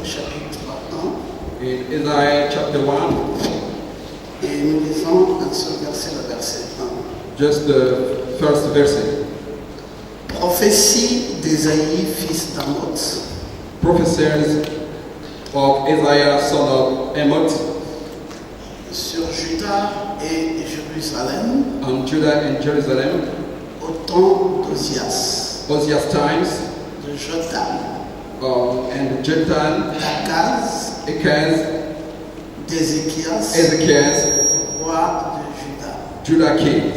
chapitre 1. In Isaiah chapter 1, Et nous lisons un seul verset, le verset 1. just the first verse. Prophétie d'Ésaïe, fils d'Amoz. Prophecies of Isaiah, son of Amos, Sur Juda et Jérusalem, on Judah and Jerusalem, au temps d'Osias, Ozias times, de Jotham, and Jotham, d'Akaz, Achaz, d'Ézéchias, Ezekias, roi de Juda. Judah kings.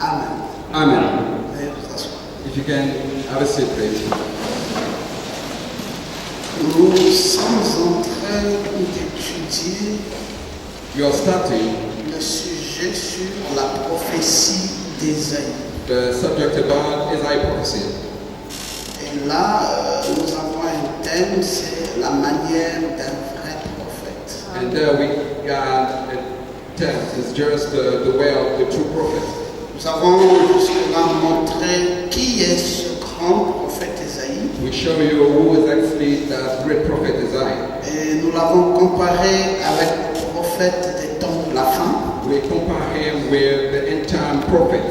Amen. Amen. Veuillez vous asseoir. If you can have a seat, please. Nous sommes en train d'étudier We are starting le sujet sur la prophétie d'Ésaïe. the subject about Isaiah prophecy. Et là, nous avons un thème, c'est la manière d'un vrai prophète. And there we got a text. It's just the way of the true prophet. Nous avons jusque-là montré qui est ce grand prophète Ésaïe. We show you who is actually that great prophet Isaiah. Et nous l'avons comparé avec le prophète des temps de la fin, We compare him with the end-time prophet,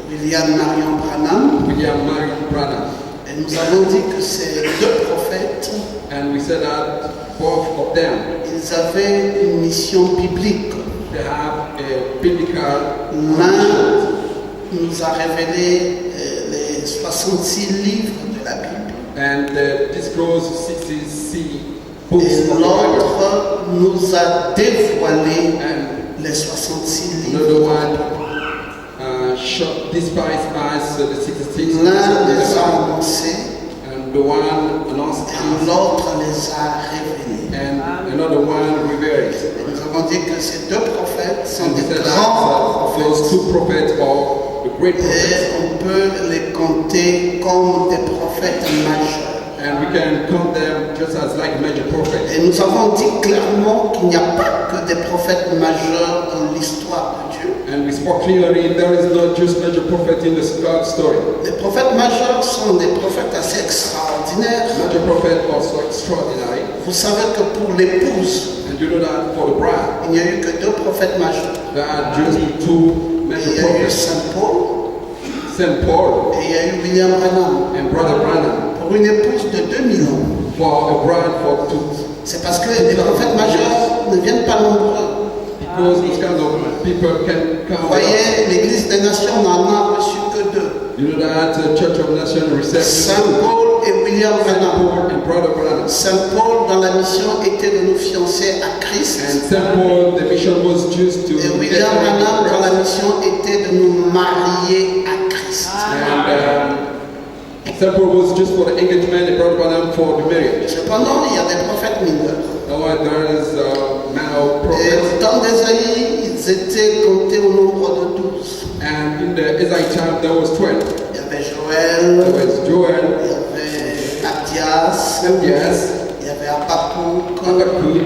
William Marion Branham. William Marion Branham. Et nous avons dit que ces deux prophètes, And we said that both of them, ils avaient une mission biblique. they have a biblical L'un nous a révélé les 66 livres de la Bible. and disclosed 60 books Et of the Bible. l'autre nous a dévoilé And les 66 another livres. one despised us the 66 books L'un of the les a Bible. annoncés And the one announced et us, l'autre les a révélés. and another one revealed. Et nous avons dit que ces deux prophètes sont And we des said grands that those prophètes. two prophets are the great prophets. Et on peut les compter comme des prophètes majeurs. And we can count them just as like major prophets. Et nous avons dit clairement qu'il n'y a pas que des prophètes majeurs dans l'histoire de Dieu. And we spoke clearly, there is not just major prophet in the God story. Les prophètes majeurs sont des prophètes assez extraordinaires. Major prophet also extraordinary. Vous savez que pour l'épouse, And you know that for the bride, il n'y a eu que deux prophètes majeurs. there are just two Et major il y a eu prophets, Saint Paul Saint Paul et il y a eu William Branham. and Brother Branham. Pour une épouse de 2000 ans. For a bride for two. C'est parce que les prophètes majeurs ne viennent pas nombreux. Because those kind of people can Vous come. voyez, l'Église des Nations n'en a reçu que deux. You know that Church of Nations received Saint Paul et William Saint Branham. Paul and Brother Branham. Saint Paul, dans la mission, était de nous fiancer à And Christ. Saint Paul, the mission was just to Et get William married to Branham, dans la Christ. mission, était de nous marier à Christ. And Saint Paul was just for the engagement, and Brother Branham for the marriage. Cependant, il y a des prophètes mineurs. Now there is man of Et prophets, au temps d'Ésaïe, ils étaient comptés au nombre de 12. and in the Isaiah time there was 12. Il y avait Joël, There was Joel, il y avait Abdias, Yes, il y avait Habakkuk, Habakkuk,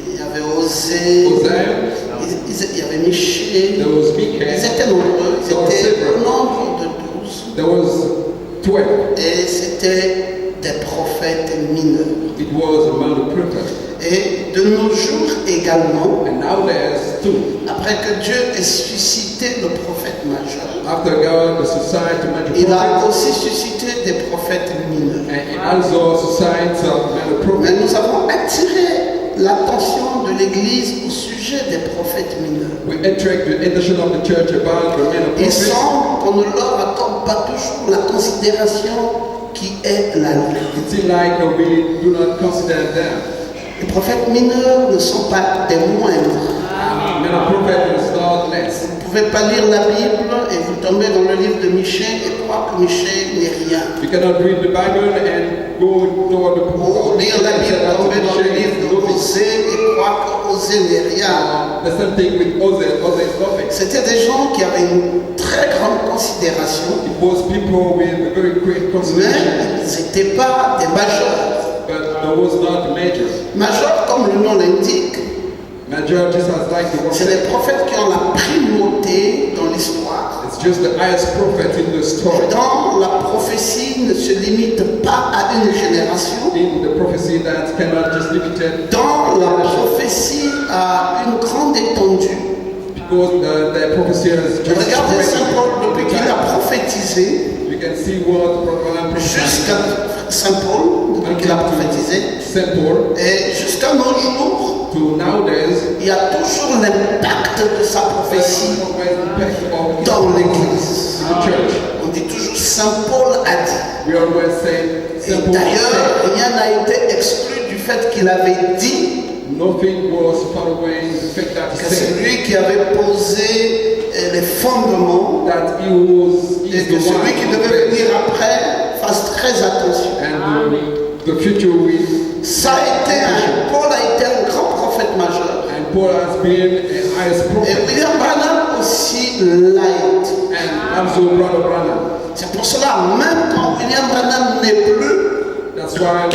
il y avait Osée, Hosea, il y avait Michée. there was Ils Micah, étaient nombreux, ils étaient au nombre de 12. there was 12. Et c'était des prophètes mineurs. It was among the prophets. Et de nos jours également, And now there's two. après que Dieu ait suscité le prophète majeur, After God, the society of major il a prophets, aussi suscité des prophètes mineurs. and also society of major Mais prophets. nous avons attiré l'attention de l'Église au sujet des prophètes mineurs. We attract the attention of the church about the men of Il prophets. semble qu'on ne leur accorde pas toujours la considération qui est la leur. It seems like we do not consider them. Les prophètes mineurs ne sont pas des moindres. Men of prophets is not less. Vous ne pouvez pas lire la Bible et vous tombez dans le livre de Michée et croire que Michée n'est rien. You cannot read the Bible and go toward the Ou lire la Bible, tomber dans le livre de Osée et croire que Osée n'est rien. The same thing with Hosea. Hosea is nothing. C'était des gens qui avaient une très grande considération, It was people with a very great mais consideration, ils n'étaient pas des majeurs. but there was not major. Majeurs, comme le nom l'indique, Major just as like the one c'est les prophètes qui ont la primauté dans l'histoire. It's just the highest prophet in the story. Dans la prophétie ne se limite pas à une génération. In the prophecy that cannot just limited Dans la prophétie à une grande étendue. because the prophecy is just Regardez Saint spreading. Paul depuis qu'il a prophétisé You can see what Brother jusqu'à Saint Paul, depuis qu'il a prophétisé, Saint Paul et jusqu'à nos jours, to nowadays. il y a toujours l'impact de sa prophétie dans l'Église. In the church. On dit toujours Saint Paul a dit. We always say Et Saint Paul d'ailleurs, said. rien n'a été exclu du fait qu'il avait dit Nothing was far away the fact that he que c'est said lui qui avait posé les fondements that he was et is que the celui qui devait one venir après fasse très attention. and the future will. Ça a été Paul a été un grand prophète majeur. And Paul has been a highest Et prophet William Branham aussi l'a été. and also Brother Branham. C'est pour cela, même quand William Branham n'est plus, That's why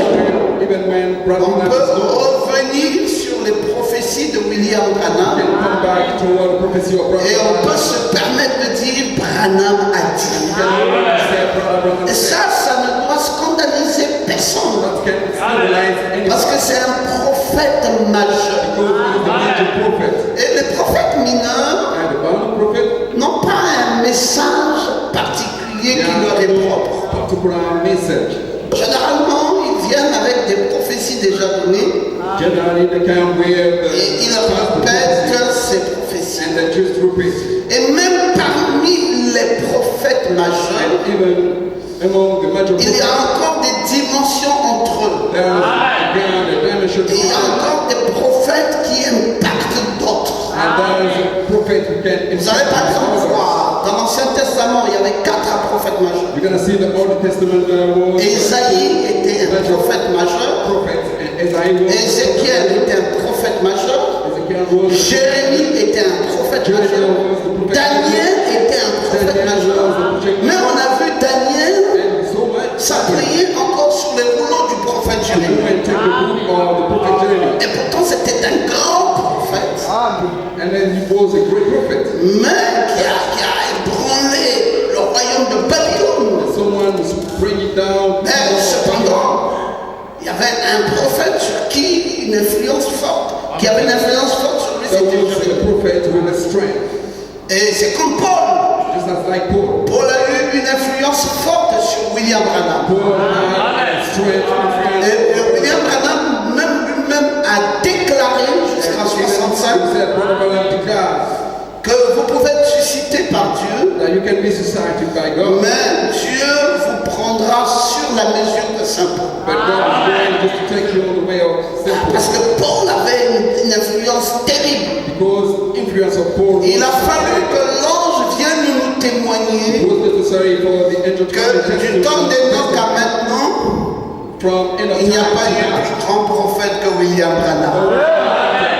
even when Brother on Branham peut is gone, revenir sur les prophéties de William we Branham can come back to what the prophecy of Brother et on peut Branham. se permettre de dire Branham a dit. We can only say Brother Branham Et said. ça ne doit scandaliser personne That can symbolize anything parce que c'est un prophète majeur. because he is the major prophet. Et les prophètes mineurs And the Bible prophet, n'ont pas un message particulier they qui leur have est no propre. particular message. Généralement, ils viennent avec des prophéties déjà données Generally, they come with et ils répètent ces prophéties. and they just repeat. Et même parmi les prophètes majeurs, And even among the major il y a prophets, encore des dimensions entre eux. there is again a dimension. Et il y a encore des prophètes qui impactent d'autres. And there is a prophet who can Vous allez par exemple others. voir, dans l'Ancien Testament, il y avait 4 prophètes majeurs. You're going to see the Old Testament was Ésaïe était un prophète majeur. prophet, and Isaiah was Ézéchiel était un prophète majeur. Ezekiel was Jérémie était un prophète Jeremiah majeur. was the prophet. Daniel était un prophète majeur. Mais on a vu Daniel And so much. s'appuyer encore sur les rouleaux du prophète You Jérémie. went to the book of the prophet Jeremiah. Et pourtant c'était un grand prophète, And then he was a great prophet. mais qui a ébranlé le royaume de Babylone. Someone was bringing down. Mais cependant, il y avait un prophète sur qui une influence forte, qui avait une influence forte sur lui, There c'était was a Jérémie. prophet with a strength. Et c'est comme Paul. Just as like Paul. Paul a eu une influence forte sur William Branham. Paul had a strength influence. Et William Branham lui-même a déclaré jusqu'en 65 He said, Brother Branham declares que vous pouvez être suscité par Dieu, that you can be society by God, mais Dieu vous prendra sur la mesure de Saint Paul. but God is going just to take you on the way of Parce simple. que Paul avait une influence terrible. Because influence of Paul Il a fallu que l'ange vienne nous témoigner was necessary for the angel to que du temps d'Enoch à maintenant, from end of il n'y a pas eu time plus grand prophète que William Branham. to now.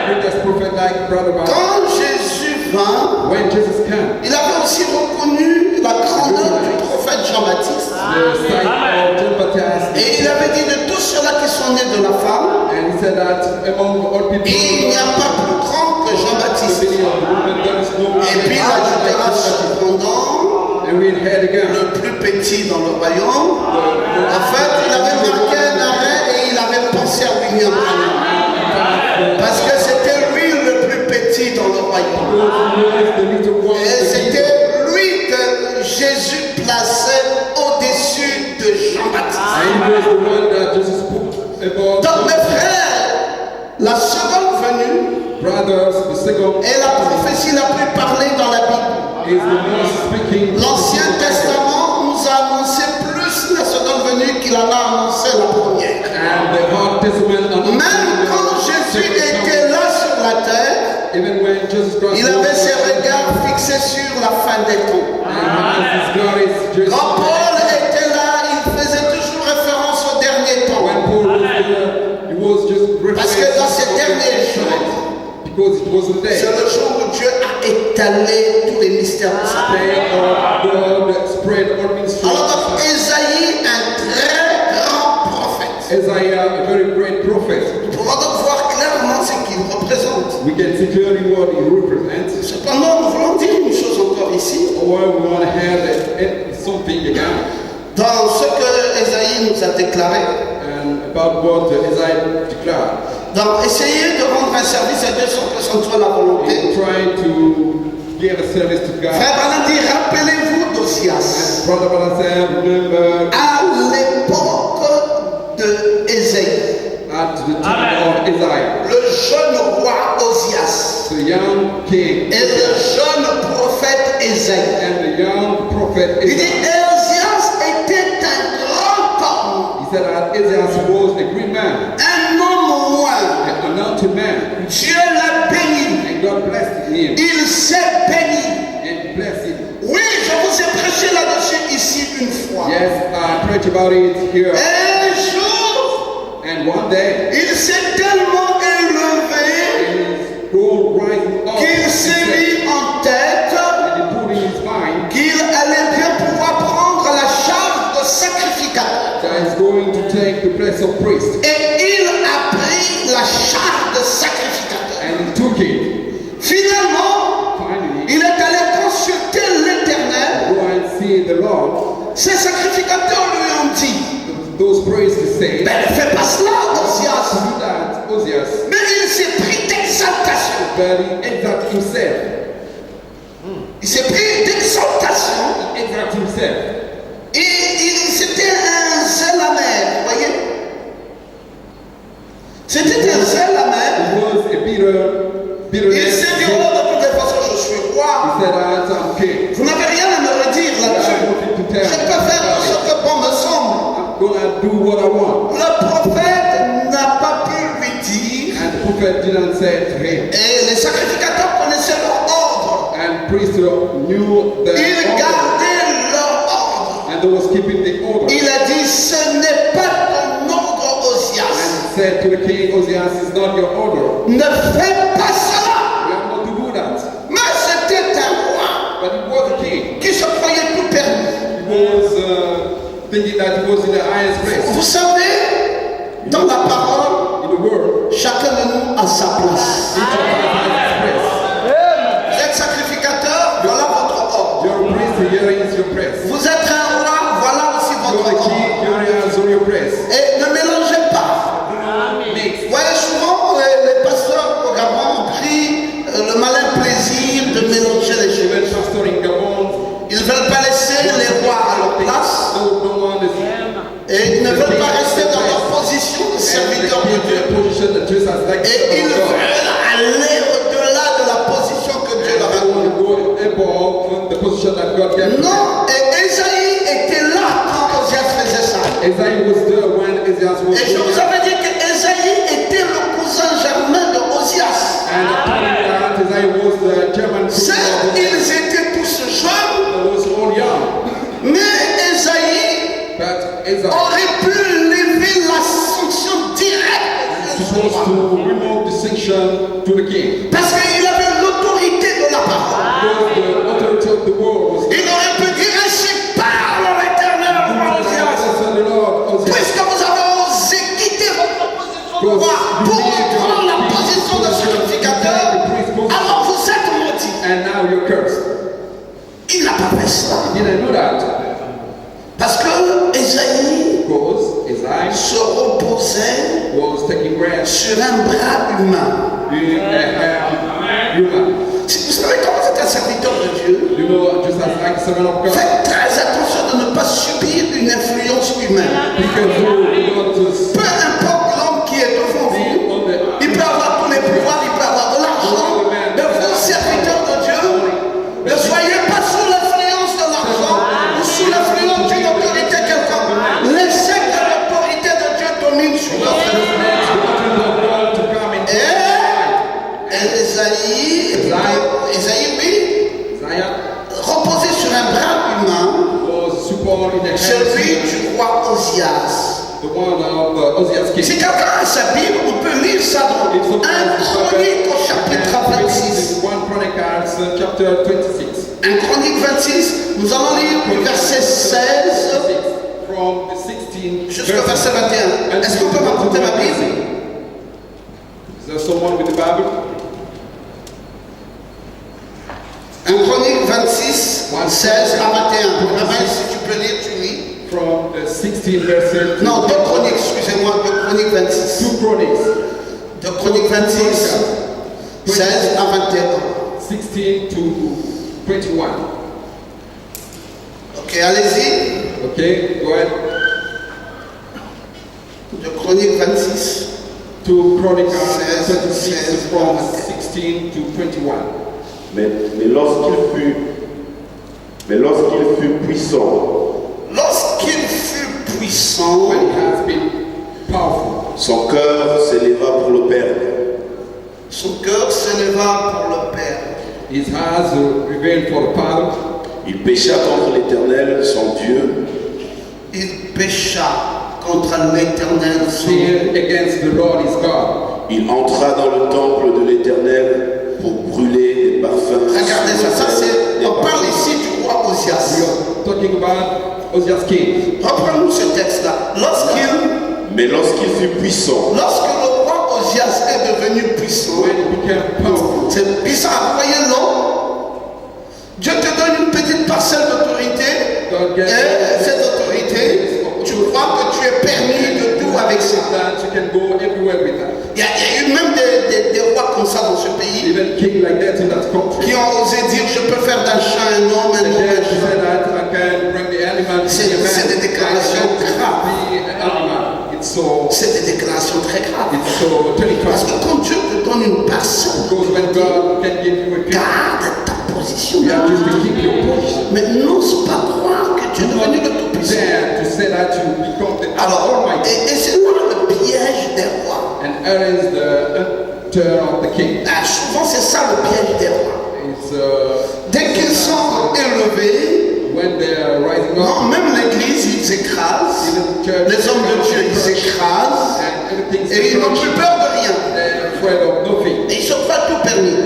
Greatest prophet like Brother Branham. Quand Jésus vint, When Jesus came, il avait aussi reconnu la grandeur du prophète Jean-Baptiste. the sight of John Baptist, Et il avait dit de tous ceux-là qui sont nés de la femme, and he said that among all people, il n'y a pas plus grand que the Jean-Baptiste. city of the woman, there is no Et puis il ajoutera cependant and we heard again. le plus petit dans le royaume. En fait, il avait marqué un arrêt et il avait pensé à William Branham. Parce que c'était lui le plus petit dans le royaume. Et c'était lui que Jésus plaçait au-dessus de Jean-Baptiste. Donc mes frères, la seconde venue Brothers, the second est la prophétie la plus parlée dans la Bible. is the most speaking. L'Ancien Testament nous a annoncé plus la seconde venue qu'il en a annoncé la première. And the Old Testament, Même quand Jésus était là sur la terre, even when Jesus Christ il avait ses regards fixés sur la fin des temps. and has his glorious Jesus. Quand Paul était là, il faisait toujours référence au dernier temps. When Paul was there, he was just Parce que dans ces derniers jours, because it was the c'est day le jour où Dieu a étalé tous les mystères de sa terre. day of God spread all ministry. Alors donc, Ésaïe, un très grand prophète. Isaiah, a very great prophet. Nous pouvons donc voir clairement ce qu'il représente. We can see clearly what he represents. Cependant, nous voulons dire une chose encore ici. ici, or we want to have something again. dans ce que Ésaïe nous a déclaré, And about what Isaiah declared. donc essayer de rendre un service à Dieu sans que ce soit la volonté. In trying to give a service to God. Frère Branham dit, rappelez-vous d'Osias. Brother Branham said, remember À l'époque de Ésaïe, at the time of Isaiah, le jeune roi Osias the young king et le jeune prophète Ésaïe. and the young prophet Il dit, Isaiah. Osias était un grand homme, He said that Isaiah was a great man, un homme loin. an anointed man, Dieu l'a béni. and God blessed him Il s'est béni. and blessed him. Oui, je vous ai prêché là-dessus ici une fois. Yes, I preached about it here. Un jour, And one day, il s'est tellement élevé his goal rising up, qu'il s'est mis en tête and he put in his mind qu'il allait bien pouvoir prendre la charge de sacrificateur. that he's going to take the place of priest. Et il a pris la charge de sacrificateur. And he took it. Finalement, Finally, il est allé consulter l'Éternel. go and see the Lord. Ses sacrificateurs lui ont dit, Those priests say, mais ne fais pas cela, Osias. do that, Osias, Mais il s'est pris d'exaltation. but he exalt himself. Il s'est pris d'exaltation. He exalt himself. Et c'était un zèle amer, vous voyez. C'était un zèle amer. It was a bitter Il s'est dit, oh, de toutes les façons, je suis He roi. said, I'm king. Vous n'avez rien à me redire là-dessus. Je peux faire tout ce que bon me semble. I'm gonna do what I want. Le prophète n'a pas pu lui dire. And the prophet didn't say to him. Et les sacrificateurs connaissaient leur ordre. And priest knew the Ils order. gardaient leur ordre. And they was keeping the order. Il a dit, ce n'est pas ton ordre, Osias. And said to the king, Osias, is not your order. Ne fais pas cela. We are not to do that. Mais c'était un roi But he was a king. qui se croyait tout permis. He was thinking that he was in the highest place. Vous savez, dans la parole, In the world, chacun de nous a sa place. each of us has his place. Vous êtes sacrificateur, voilà votre ordre. You're a priest, here is your place. Vous êtes un roi, voilà aussi You're votre a ordre. king, here is your place. Et ne mélangez pas. Mix. Vous voyez, souvent, les pasteurs au Gabon ont pris le malin plaisir de mélanger les choses. Even pastor in Gabon, Ils ne veulent pas laisser les rois à leur place. no one is Et ils ne veulent pas rester dans leur position de serviteur de Dieu. Et ils veulent aller au-delà de la position que Dieu leur a donnée. Non, et Ésaïe était là quand Osias faisait ça. Et je vous avais dit que Ésaïe était le cousin germain de Osias. Certes, ils étaient tous jeunes, mais Ésaïe aurait pu lever la sanction directe de ce roi. Parce qu'il avait l'autorité de la parole. Il aurait pu dire ainsi parle l'Éternel roi Osias. Puisque vous avez osé quitter votre position de roi pour reprendre la position de sacrificateur, alors vous êtes maudit. And now you're cursed. Il n'a pas fait cela. He didn't do that. Parce que Ésaïe Because Isaiah se reposait was taking rest sur un bras humain. in a human. Si vous savez, quand vous êtes un serviteur de Dieu, You know, just as like servant of God. faites très attention de ne pas subir une influence humaine. Because you want to Peu importe l'homme qui est devant vous, see on the il peut avoir tous les pouvoirs, il peut avoir de l'argent, mais vous, serviteurs de Dieu, ne soyez pas sous l'influence de l'argent ou sous l'influence d'une autorité quelconque. Laissez que l'autorité de Dieu domine sur votre vie. Et Ésaïe, oui, Isaiah reposait sur un bras humain, was support in the hands celui du roi Osias. the one of Osias Si king. quelqu'un a sa Bible, on peut lire ça dans 1 Chronique au chapitre 26. 1 Chronicles chapter 26. 1 Chronique 26, nous allons lire du verset 16 From the 16 jusqu'au verset 21. Est-ce qu'on peut m'apporter ma Bible? Is there someone with the Bible? 1 Chronique 26, 16 à 21. Raphaël, si tu peux lire, tu lis. From the 16 verses. Non, 2 Chroniques, excusez-moi, 2 Chroniques 26. 2 Chroniques. 2 Chroniques 26, 16 à 21. 16 to 21. Ok, allez-y. Okay, go ahead. 2 Chroniques 26. 2 Chronicles 26 16, from 16 to 21. Mais lorsqu'il fut puissant, Lorsqu'il fut puissant, When he has been powerful, son cœur s'éleva pour le perdre. son cœur s'éleva pour le Père. his heart rebelled for the Father. Il pécha contre l'Éternel, son Dieu, Il pécha contre l'Éternel, son Dieu. Sinned against the Lord his God. il entra dans le temple de l'Éternel pour brûler des parfums. Regardez ça, ça c'est, on parle ici du roi We Osias. are talking about Ozias king. Reprenons ce texte-là. Mais lorsqu'il fut puissant, Lorsque le roi Osias est devenu puissant, When he became powerful, c'est puissant. Vous voyez, non? Dieu te donne une petite parcelle d'autorité. God gave Et cette autorité, tu crois que tu es permis de tout avec ça. that you can go everywhere with that. Il y a eu même des rois comme ça dans ce pays Even king like that in that country. qui ont osé dire je peux faire d'un chat un homme, un And homme, then un she chat. said that I can bring the animal to C'est the man. des déclarations graves. The animal. It's so C'est des déclarations très graves. it's so Parce terrifying. que quand Dieu te donne une parcelle, Because when God can give you a king, garde ta position. you have to keep your position. Mais n'ose pas croire que tu es devenu le tout-puissant. There to say that you become the Alors, Almighty. et c'est là le piège des rois. And Aaron is the turn of the king. Ah, souvent, c'est ça le piège des rois. It's Dès qu'ils sont élevés, when they are rising non, up, même l'église, ils écrasent. even church, Les hommes de Dieu, ils écrasent. and everything's Et ils n'ont plus peur de rien. they're afraid of nothing. Et ils se croient tout permis.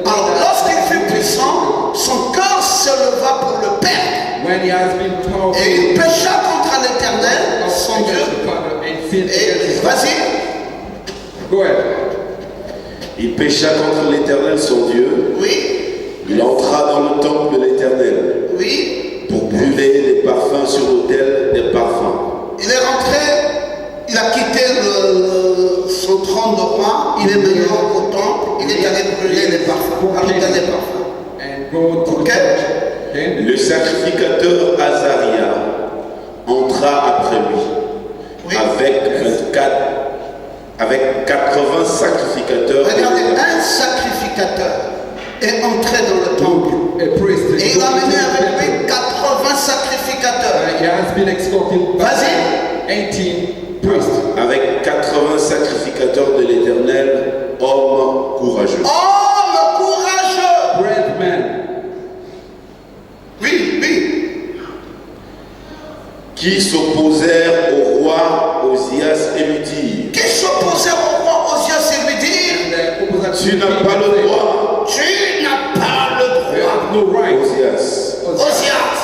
Alors, lorsqu'il fut puissant, son cœur se leva pour le Père. When he has been powerful, Et il pécha contre l'Éternel, son against Dieu. the Father and sinned Et against his God. vas-y. Go ahead. il pécha contre l'Éternel, son Dieu. Oui, Il entra dans le temple de l'Éternel oui. pour brûler des parfums sur l'autel des parfums. Il est rentré, il a quitté son trône de roi, il est maintenant au temple, il est allé brûler les parfums, à l'autel des parfums. And go to Ok. the church. Okay? Le sacrificateur Azaria entra après lui Oui. avec 80 sacrificateurs. Regardez, un sacrificateur est entré dans le temple A priest. et il a mené avec lui 80 sacrificateurs. He has been escorted by Vas-y. 18 priests. Avec 80 sacrificateurs de l'Éternel, hommes courageux. Homme courageux. Brave men. Oui, oui. Qui s'opposèrent au roi Osias et lui dirent, Qui s'opposait au roi Osias et lui dire tu n'as pas le droit, tu n'as pas le You droit, have no right. Osias, Osias,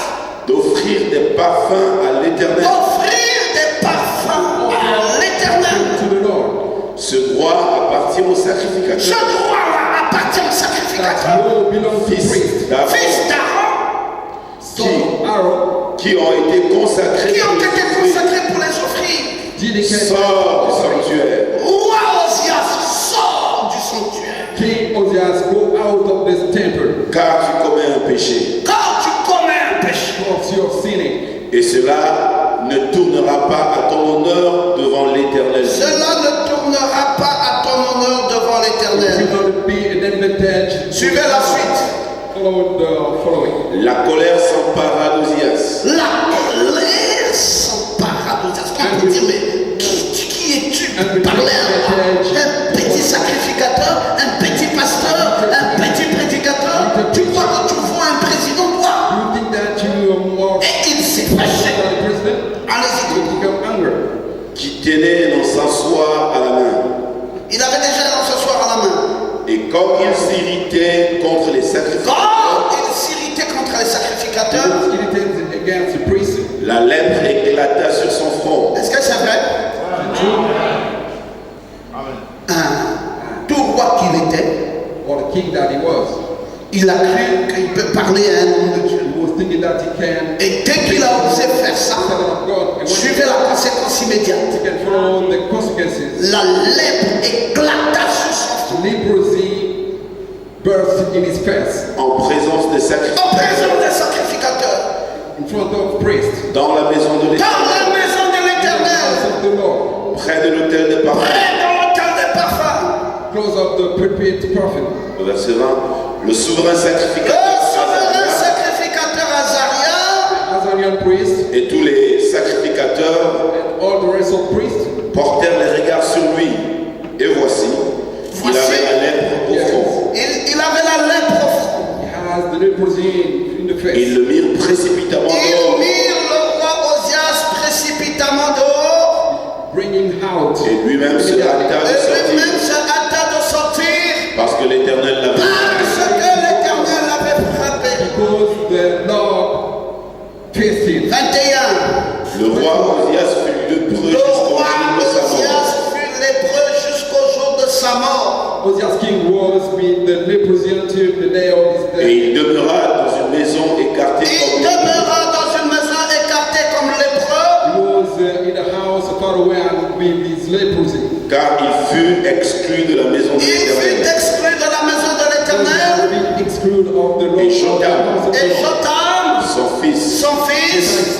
d'offrir des parfums à l'Éternel. d'offrir des parfums à l'Éternel. To the Lord. Ce droit appartient au Ce sacrificateur, droit-là appartient au That sacrificateur, no belongs to fils priests. d'Aaron, fils d'Aaron, Son of Aaron, qui ont été consacrés qui ont pour été les consacrés pour les offrir. dedicated sort du sanctuaire. Roi Osias, sort du sanctuaire, King Ozias, go out of this temple. Car tu commets un péché, car tu commets un péché. Because you are sinning. et cela ne tournera pas à ton honneur devant l'Éternel. Cela ne tournera pas à ton honneur devant It l'Éternel. will not be an advantage. Suivez la suite. Follow the following. La colère s'empara d'Osias. La colère s'empara d'Osias. Quand on dit, mais qui es-tu pour parler un petit sacrificateur, un petit pasteur, un petit prédicateur? Tu crois que tu vois un président, toi? You think that you are more Et il s'est fâché. than the president? Allez-y. You become angry. Qui tenait un encensoir à la main. Il avait déjà l'encensoir à la main. Et comme il s'irritait contre les sacrificateurs, Quand il s'irritait contre les sacrificateurs, He was irritated against the priest. la lèpre éclata sur son front. est-ce que c'est vrai? Tout roi qu'il était, Or the king that he was. Il a cru qu'il peut parler à un homme de Dieu. He was thinking that he can Et dès qu'il a osé faire ça, son of God. And when suivez la conséquence immédiate. he can follow the consequences, La lèpre éclata sur son front. leprosy burst in his face En présence des En sacrificateurs, présence des sacrificateurs, in front of priests, dans la maison de dans l'Éternel, la maison de in the l'Éternel, house of the Lord, près de l'autel des parfums. près de l'autel des parfums. close of the pulpit prophet. Au verset 20, le souverain Le sacrificateur souverain Azaria sacrificateur Azaria Azarian priest et tous les sacrificateurs and all the rest of priests portèrent les regards sur lui. Et voici, il avait la lèpre au front. il avait la lèpre au front. has the leprosy in the face. Ils le mirent précipitamment Ils dehors. mirent le roi Osias précipitamment dehors. Bringing out Et lui-même se hâta de Et sortir, lui-même se hâta de sortir parce que l'Éternel l'avait parce que l'Éternel l'avait frappé. because the Lord faced him. 21. Le roi Osias fut lépreux Le jusqu'au roi jour de sa mort. Osias fut lépreux jusqu'au jour de sa mort. Osias king was with the leprosy until the day of his Et death. il demeura dans une maison écartée Il comme demeura dans une maison écartée comme lépreux, He was in a house far away and with his leprosy. car il fut exclu de la maison de il fut l'Éternel. exclu de la maison de He l'Éternel. has been excluded of the Lord. Et Jotham, Et Jotham, son fils, son fils,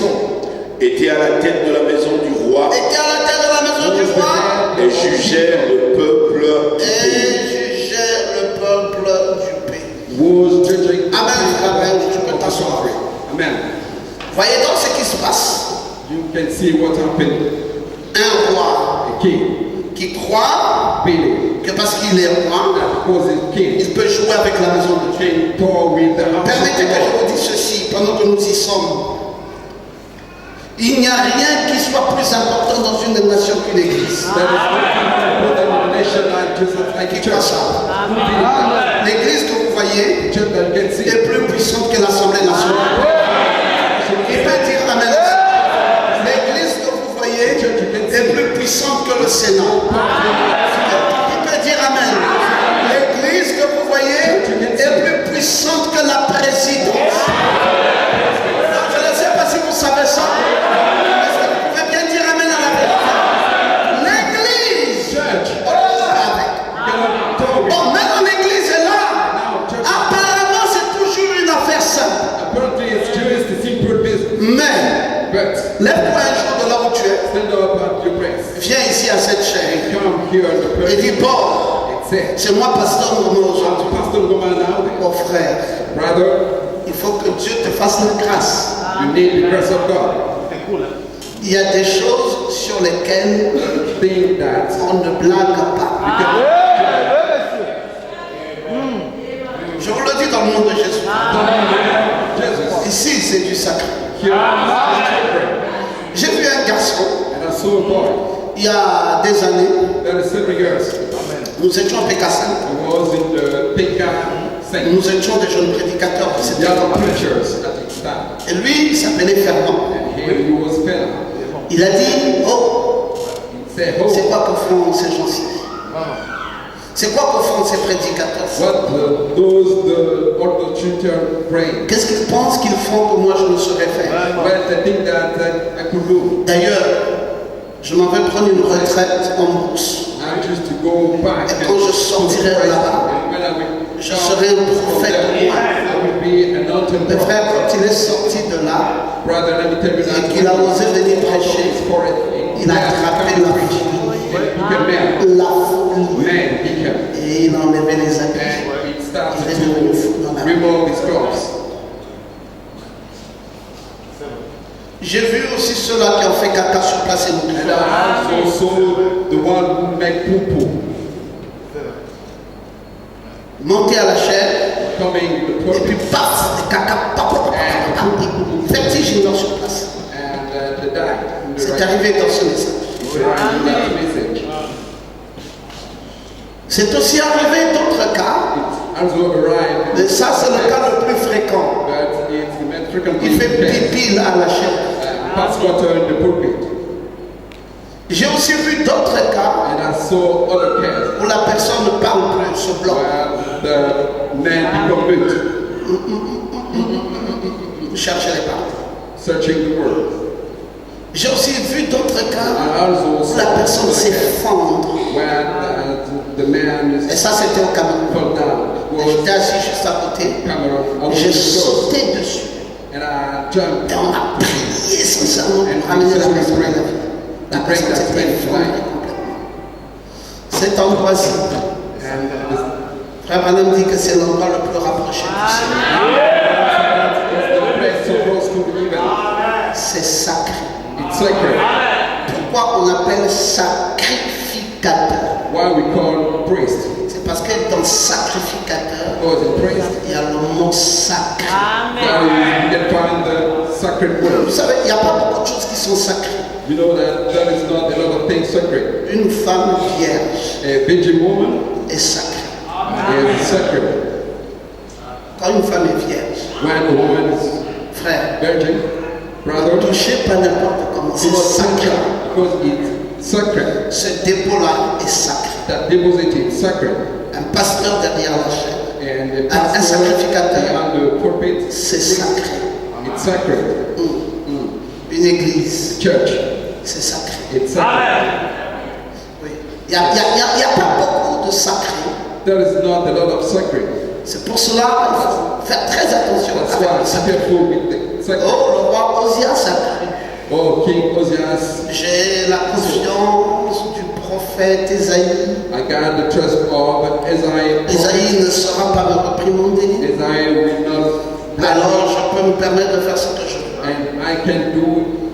était à la tête de la maison du roi était à la tête de la maison du roi et jugeait le peuple du et pays. jugeait le peuple du pays. Was judging the Amen. people Amen. Tu peux of the t'asseoir. country. Amen. Voyez donc ce qui se passe. You can see what happened. Un roi A king, qui croit Billy, que parce qu'il est roi, was a king. il peut jouer avec la maison de Dieu. King Paul with the house of Permettez the que je Lord. vous dise ceci pendant que nous y sommes. Il n'y a rien qui soit plus important dans une nation qu'une église. There is no important nation like just like a Qui croit church. ça? L'église que vous voyez Church that you can see. est plus puissante que l'Assemblée nationale. Qui peut dire Amen? L'église que vous voyez est plus puissante que le Sénat. Qui peut dire Amen? L'église que vous voyez est plus puissante que la présidence. Je ne sais pas si vous savez ça. Est-ce que vous pouvez bien dire Amen à la vérité? L'église. Church. Oh, avec. Cannot talk. Bon, maintenant l'église est là. Now, church. Apparemment, c'est toujours une affaire simple. Apparently, it's just a simple business. Mais, But lève-toi un jour de là où tu es. stand up at your place. Viens ici à cette chaîne. Come here at the Et place. dis, bon, It's it. c'est moi, pasteur Normand aujourd'hui. Pastor Goma now. Mon frère, Brother, il faut que Dieu te fasse la grâce. you need the grace of God. Il y a des choses sur lesquelles Think that on ne blague pas. you can Je vous le dis dans le nom de Jésus. Jesus. Ici, c'est du sacré. Here is J'ai vu un garçon, and I saw a boy il y a des années, that is 7 years. nous étions à PK5. I was in the Pinka Saint. Nous étions des jeunes prédicateurs. C'était Young comme- preachers at the time. Et lui, il s'appelait Fernand. And here he was fell. Il a dit, oh, He said, c'est oh, quoi que font ces gens-ci? C'est quoi que font ces prédicateurs? what the children bring. Qu'est-ce qu'ils pensent qu'ils font que moi je ne saurais faire? But the thing that I could do, D'ailleurs, je m'en vais prendre une retraite en bourse. I choose to go back. Et quand je sortirai to Christ, là-bas, and when I will je serai un prophète au moins. I will be an altar Le prophet. frère, quand il est sorti de là, Brother, let me tell you that et qu'il a osé venir prêcher, for it. il a attrapé la foule. La foule. Man, he came. Et il a enlevé les habits. And he started Il est devenu fou dans la to rue. remove his clothes. J'ai vu aussi ceux-là qui ont fait caca sur place et nous. And I also saw the one who made poo-poo Monter à la chair, coming in the et puis pulpit paf, des caca, paf, paf, paf, paf, paf. Vertigineux sur place. and the die. in the C'est right- arrivé dans ce message. It's right in that message. C'est aussi arrivé d'autres cas, It also arrived, mais ça c'est le cas le plus fréquent. but it's the most frequently Il fait used, pipi à la chair. pass water in the pulpit. J'ai aussi vu d'autres cas And I saw other cases où la personne ne parle plus, se bloque. where the men become mute, Cherchez les paroles. searching the word. J'ai aussi vu d'autres cas I also où la personne s'effondre. when the man Et is ça, c'était au Cameroun. fell down. Et Was j'étais assis juste à côté. Cameroon. I was J'ai in the ghost, sauté dessus. and I jumped. Et on a prié sincèrement pour ramener la personne à la vie. La personne s'était effondrée complètement. Cet endroit-ci, And Frère Branham dit que c'est l'endroit le plus rapproché du Seigneur. it's the place so close to the evil. C'est sacré. It's sacred. Pourquoi on appelle sacrificateur? Why we call priest? C'est parce que dans sacrificateur, Because in priest, il y a le mot sacré. now you can find the sacred Vous word. savez, il n'y a pas beaucoup de choses qui sont sacrées. You know that there is not a lot of things sacred. Une femme vierge A virgin woman est sacrée. is sacred. Quand une femme est vierge, When a woman is frère, virgin, brother, touchez pas n'importe comment, do c'est not touch sacré. her because it's sacred. Ce dépôt-là est sacré. That deposit is sacred. Un pasteur derrière la chaîne, And the un pastor sacrificateur, behind the pulpit, c'est sacré. it's sacred. Une église, Church, c'est sacré. it's sacred. Oui. Il n'y a pas beaucoup de sacré. There is not a lot of sacred. C'est pour cela qu'il faut faire très attention That's avec why le it's sacré. careful with the sacred. Oh, le roi Osias a cru. Oh, King Ozias, J'ai la confiance du prophète Ésaïe. I got the trust of Isaiah. Ésaïe ne sera pas me réprimander. Isaiah will not bless Alors me, je peux me permettre de faire ce que je veux. and I can do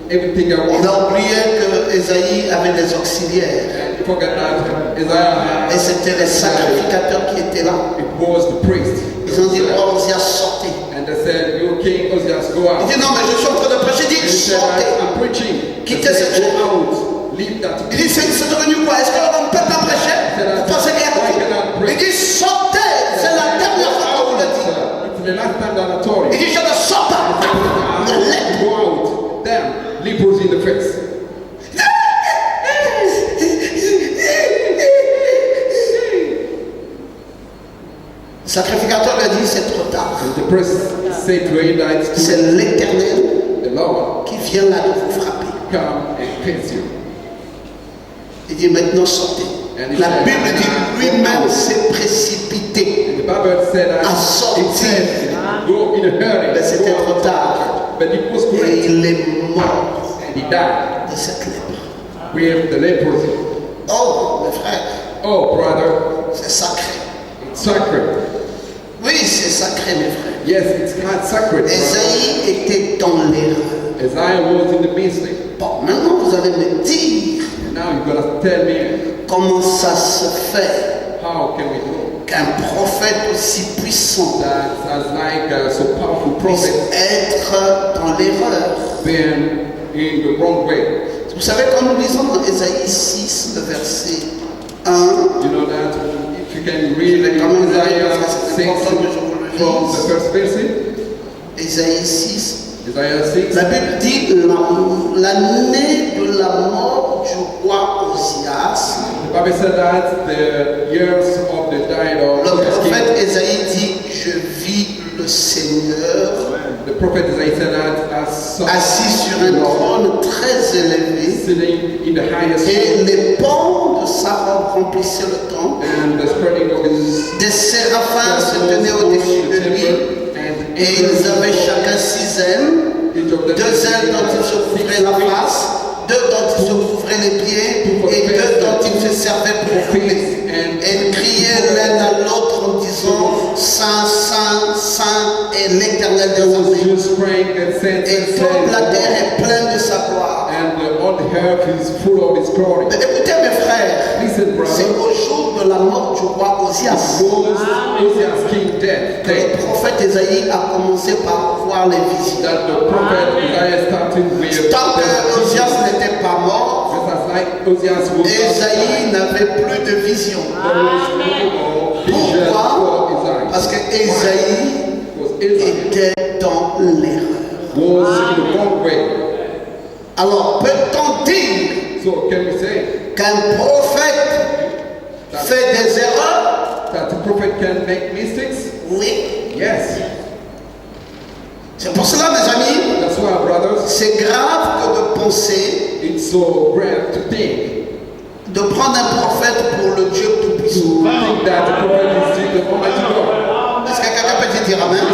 everything I Il want. a oublié que Ésaïe avait des auxiliaires. And forget that Isaiah, Et c'était les sacrificateurs qui étaient là. it was the priest. Ils ont dit, oh, Osias, sortez. And they said, you King Ozias, go Il out. dit, non, mais je suis en train de prêcher. Il And dit, he said, sortez. I'm preaching. Quittez They cette said, chose. go out. Leave that. Il dit, c'est devenu quoi? Est-ce qu'on ne peut pas prêcher? Vous pensez qu'il y a beaucoup? Il dit, sortez. C'est la dernière fois qu'on vous le dit. It's the last time that I told Il you. dit, je ne sors pas. Le lait. Go out. Them, lepers in the face. Le sacrificateur lui a dit, c'est trop tard. And the priest said to him that it's C'est l'Éternel the Lord qui vient là de vous frapper. come and cleanse you. Il dit, maintenant sortez. La Bible dit, lui-même s'est précipité. And the Bible said that À sortir. it said, go in a hurry. Mais c'était Go out. trop tard. But it was Et great. il est mort And he died de cette lèpre. with the leprosy. Oh, mes frères, Oh, brother, c'est sacré. it's sacred. Oui, c'est sacré, mes frères. Yes, it's not sacred. brother. Ésaïe était dans l'erreur. Isaiah was in the mistake. Bon, maintenant vous allez me dire And now you're going to tell me, comment ça se fait how can we do qu'un prophète aussi puissant that as like so powerful puisse prophet être dans l'erreur. been in the wrong way? Vous savez, quand nous lisons dans Ésaïe 6, le verset 1, You know that if you can read vais quand même le lire Isaiah parce que c'est 6 important que je vous le from lise. the first verse, Ésaïe 6, Isaiah 6, la Bible dit l'année de la mort du roi Osias. the Bible said that the years of the died of Le the king, prophète Ésaïe dit, je vis le Seigneur the prophet Isaiah said that as assis sur un trône très élevé, sitting in the highest et throne, les pans de sa robe remplissaient le temple. and the spreading of his Des séraphins se tenaient au-dessus de lui, et ils avaient chacun 6 ailes, 2 ailes dont ils se couvraient la face, 2 dont ils se couvraient les pieds, et 2 dont ils se servaient pour prier. Et ils criaient l'un à l'autre en disant, Saint, Saint, Saint est l'Éternel des armées. just praying and said, Et toute la terre est pleine de sa gloire. and all the earth is full of his glory. Mais écoutez mes frères, Listen, c'est brother, au jour de la mort du roi Osias was Osias king death que day le prophète Ésaïe a commencé par voir les visions. that the prophet Isaiah started with Tant que Osias n'était pas mort, just as like Osias was Ésaïe n'avait plus de vision. there was no more vision Pourquoi? for Isaiah. Parce que Ésaïe Because Isaiah était dans l'erreur. was in the wrong way. Alors peut-on dire So can we say qu'un prophète fait des erreurs? that the prophet can make mistakes? Oui. Yes. C'est pour cela, mes amis, That's why, brothers, c'est grave que de penser it's so grave to think de prendre un prophète pour le Dieu to Tout-Puissant. think that the prophet is the Almighty God. Est-ce que quelqu'un peut dire Amen?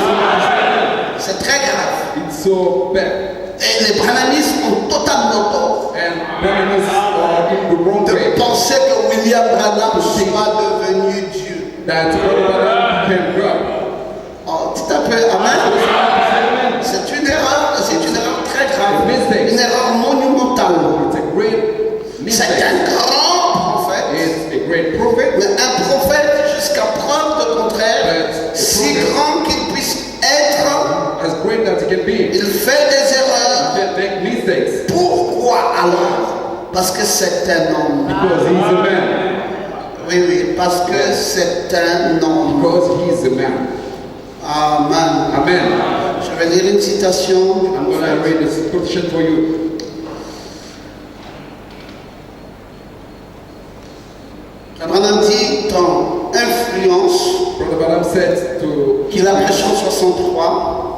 C'est très grave. It's so bad. Et les brahmanistes ont totalement tort And Brahmins are in the wrong de way. penser que William Branham soit devenu Dieu. That Brother became God. Oh, tout un peu, Amen. C'est une erreur très grave, une erreur monumentale. It's a great C'est mistake. un grand prophète, It's a great prophet. mais un prophète jusqu'à preuve de contraire, si grand qu'il puisse être, As great as it can be. il fait des erreurs. Can make mistakes Pourquoi alors? Parce que c'est un homme. because he's a man. Oui, parce que c'est un homme. Because he's a man. Amen. Amen. Je vais lire une citation. I'm going to read this quotation for you. Branham dit ton influence Brother Branham said to qu'il a prêché en 63.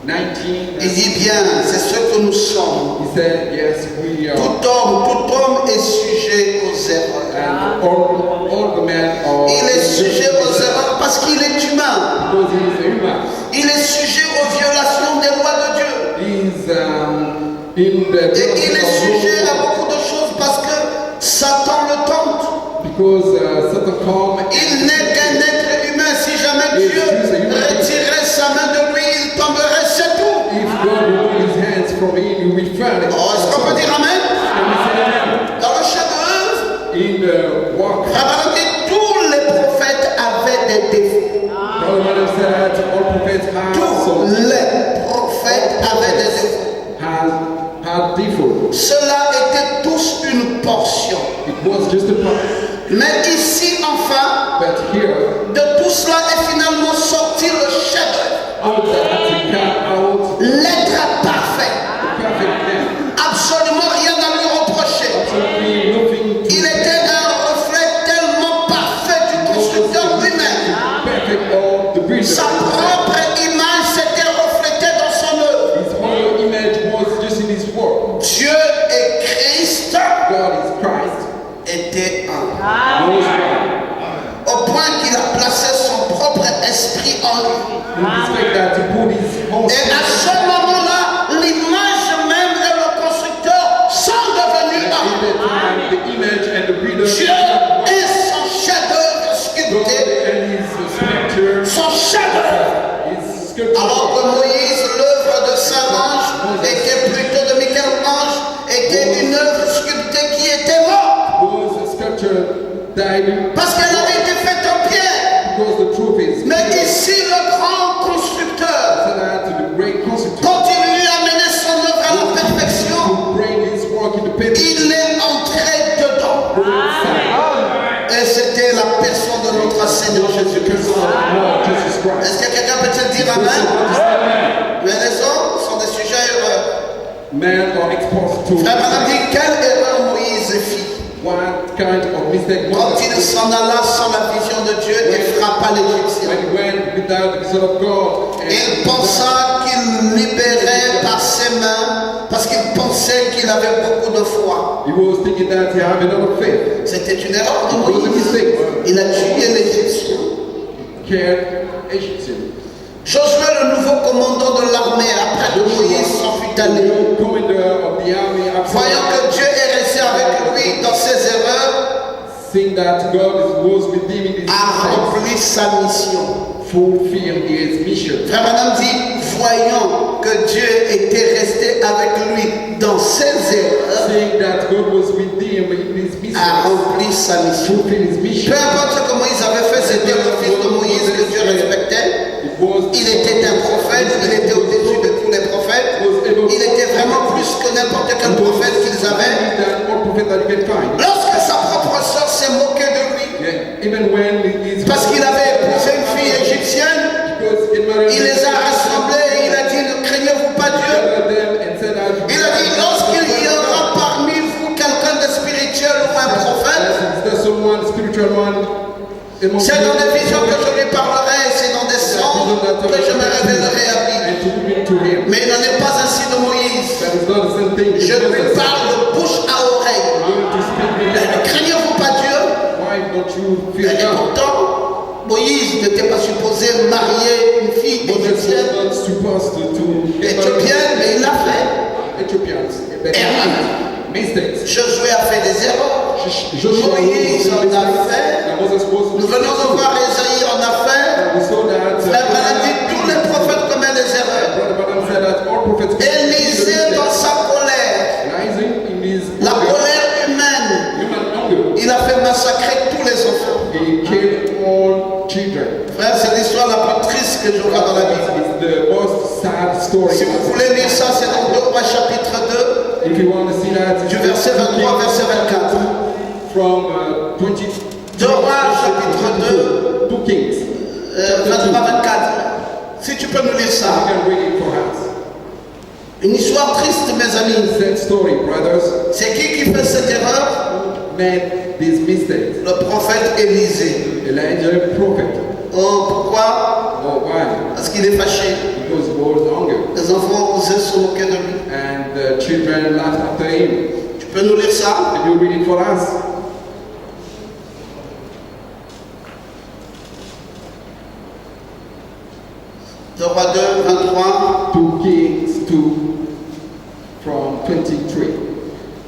19, Il dit bien, c'est ce que nous sommes. he said, yes, we are. Tout homme est sujet aux erreurs. And all the men are. Il est sujet aux erreurs parce qu'il est humain. Because he is a human. Il est sujet aux violations des lois de Dieu. He's in the. Et il est sujet à beaucoup de choses parce que Satan le tente. Because Satan come. Il n'est qu'un être humain. Si jamais Dieu retirait sa main de lui, il tomberait, c'est tout. If God remove his hands from him, he will fall. Oh, est-ce qu'on peut dire Amen? Can we say amen? Dans le chef-d'œuvre, In the walk. Abraham dit tous les prophètes avaient des défauts. Brother Branham said that all prophets have Tous some les prophètes avaient des défauts. had default. Cela était tous une portion. It was just a part. Mais ici, enfin, But here, de tout cela est finalement sorti le chef-d'œuvre. out that he came out L'être parfait. the perfect man. Absolument rien à lui reprocher. Absolutely nothing to Il était un reflet tellement parfait du constructeur lui-même. perfect of the builder. Sa propre image s'était reflétée dans son œuvre. His whole image was just in his work. Dieu et Christ God is Christ. étaient un. Knows one. Au point qu'il a placé son propre esprit en lui. In respect that he put his whole Et à ce moment-là, l'image même et le constructeur sont devenus in un. that time, the image and the builder. Dieu et son chef-d'œuvre God sculpté, and his sculpture. son chef-d'œuvre. His sculpture. Alors que Moïse, l'œuvre de Saint-Ange, était plutôt de Michel-Ange, était une œuvre sculptée qui était morte. Was a sculpture died Parce qu'elle avait été faite en pierre. because the truth is. Mais ici, le grand constructeur, So that the great constitute quand il lui a amené son œuvre à la perfection, to bring his work in the pen. il est entré dedans. Et c'était la personne de notre Seigneur Jésus-Christ. Jesus Christ. Est-ce que quelqu'un peut te dire Amen? Mais les autres sont des sujets heureux. Men are exposed to Frère Branham dit, quelle erreur Moïse fit what kind of mistake quand was il s'en alla sans la vision de Dieu et frappa l'Égyptien. when he went without the vision of God. Il pensa qu'il libérait par ses mains parce qu'il pensait qu'il avait beaucoup de foi. He was thinking that he had a lot of faith. C'était une erreur de It was a Moïse. mistake. Il a tué l'Égyptien. Cared Egyptian. Josué, le nouveau commandant de l'armée, après que Moïse s'en fut allé, The commander of the army, voyant que Dieu est resté avec lui dans ses erreurs, seeing that God was with him in his a mistakes, rempli sa mission. fulfill his mission. Frère Branham dit, voyant que Dieu était resté avec lui dans ses erreurs, Seeing that God was with him in his a mission, rempli sa mission. fulfill his mission. Peu importe ce que Moïse avait fait, c'était le fils de Moïse que Dieu respectait. It was Il était un prophète, il était au-dessus de tous les prophètes. Il était vraiment plus que n'importe quel prophète qu'ils avaient. than all prophet that you can find. Lorsque sa propre sœur s'est moquée de lui, Yeah, even when his parce qu'il avait épousé une fille égyptienne, because he married il les a rassemblés et il a dit, ne craignez-vous pas Dieu. them and said that Il a dit, lorsqu'il y aura parmi vous quelqu'un de spirituel ou un prophète, there's someone spiritual one among c'est dans you. des visions que je lui parlerai, c'est dans des descendre, que je me révélerai à lui. and to reveal to him. Mais il n'en est pas ainsi de Moïse. That is not the same thing. Je lui parle de bouche à oreille. I'm going to speak with Ne him. craignez-vous pas Dieu? Why don't you fear Et God? pourtant, Moïse n'était pas supposé marier une fille Moses was égyptienne, not supposed to get married éthiopienne, mais il l'a fait. to Ethiopians. But he Erreur. made mistakes. Josué a fait des erreurs. Joshua Moïse en a fait. and Moses was. Nous venons de voir Esaïe en a fait. We saw that. Frère Branham dit tous les prophètes commettent des erreurs. Brother Branham said that all prophets. Élisée dans sa colère, Rising in his la colère humaine, human anger, il a fait massacrer tous les enfants. he killed all children. Frère, c'est l'histoire la plus triste que je vois dans la Bible. It's the most sad story. Si vous voulez lire ça, c'est dans 2 Rois chapitre 2, If you want to see that, du verset 23 verset 24. from 20. 2 Rois chapitre 2, 2 Kings. 23-24. Si tu peux nous lire You ça. can read it for us. Une histoire triste, mes amis. Sad story, brothers. C'est qui fait cette erreur? Made these mistakes. Le prophète Élisée. Elijah, prophet. Oh, pourquoi? Oh, why? Parce qu'il est fâché. Because he was hungry. Les enfants ont osé se moquer de lui. And the children laughed after him. Tu peux nous lire ça? Can you read it for us? De Roi 2, 23. 2 Kings 2 from 23.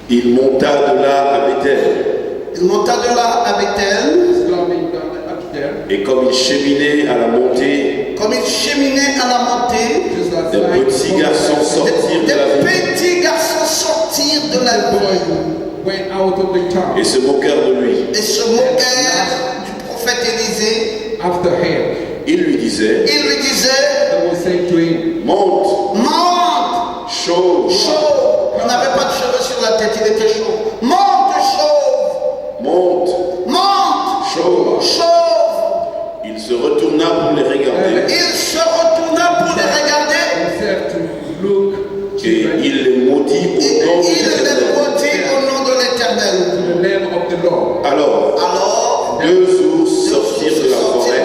Il monta de là à Bethel. Il monta de là avec elle. He's coming down up there. Et comme il cheminait à la montée, Comme il cheminait à la montée, Just as des like petits garçons sortirent de la ville des petits garçons sortirent de la the ville boy went out of the town et se moquèrent de lui. et se moquèrent du prophète Élisée. after him. Ils lui disaient, Il lui disait, They will say to him, monte, monte, chauffe, chauve. Il n'avait pas de cheveux sur la tête, il était chauve. Monte, chauve, monte, monte, chauffe. chauve. Il se retourna pour les regarder Il se retourna pour les regarder himself to look et children il les maudit et au nom de il les l'Éternel. maudit au nom de l'Éternel. to the name of the Lord. Alors, 2 ours sortirent de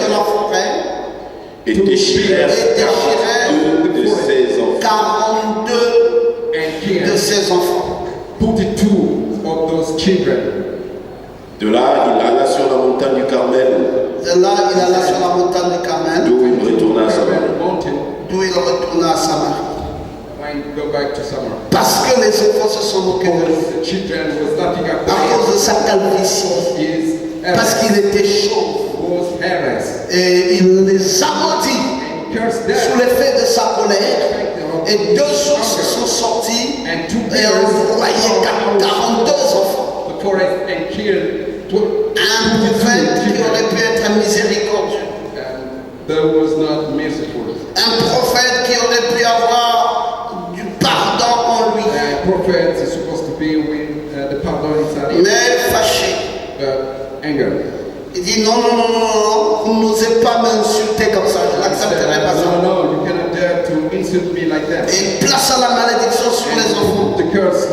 la forêt et déchirèrent 42 de ses enfants. 42 And de killed ses enfants. 42 of those children. De là, il alla sur la montagne du Carmel, De là, il alla sur la montagne de Carmel, d'où il retourna à Samarie. Carmel mountain d'où il retourna à Samarie. when he go back to summer. Parce que les enfants se sont moqués de lui. The children was laughing at À him. cause de sa calvitie. His Parce qu'il était chaud. was hairless. Et il les a maudits And he cursed sous them. l'effet de sa colère. Et 2 sources sont sorties And 2 et ont envoyé 42 enfants. the forest and killed Un prophète qui aurait pu être miséricordieux. and that was not merciful. Un prophète qui aurait pu avoir du pardon en lui. A prophet is supposed to be with the pardon inside him, Mais fâché. but anger. Il dit non, non, non, non, non, vous n'osez pas m'insulter comme ça, je n'accepterai pas ça. No, you cannot dare to insult me like that. Et il plaça la malédiction sur les enfants. The curse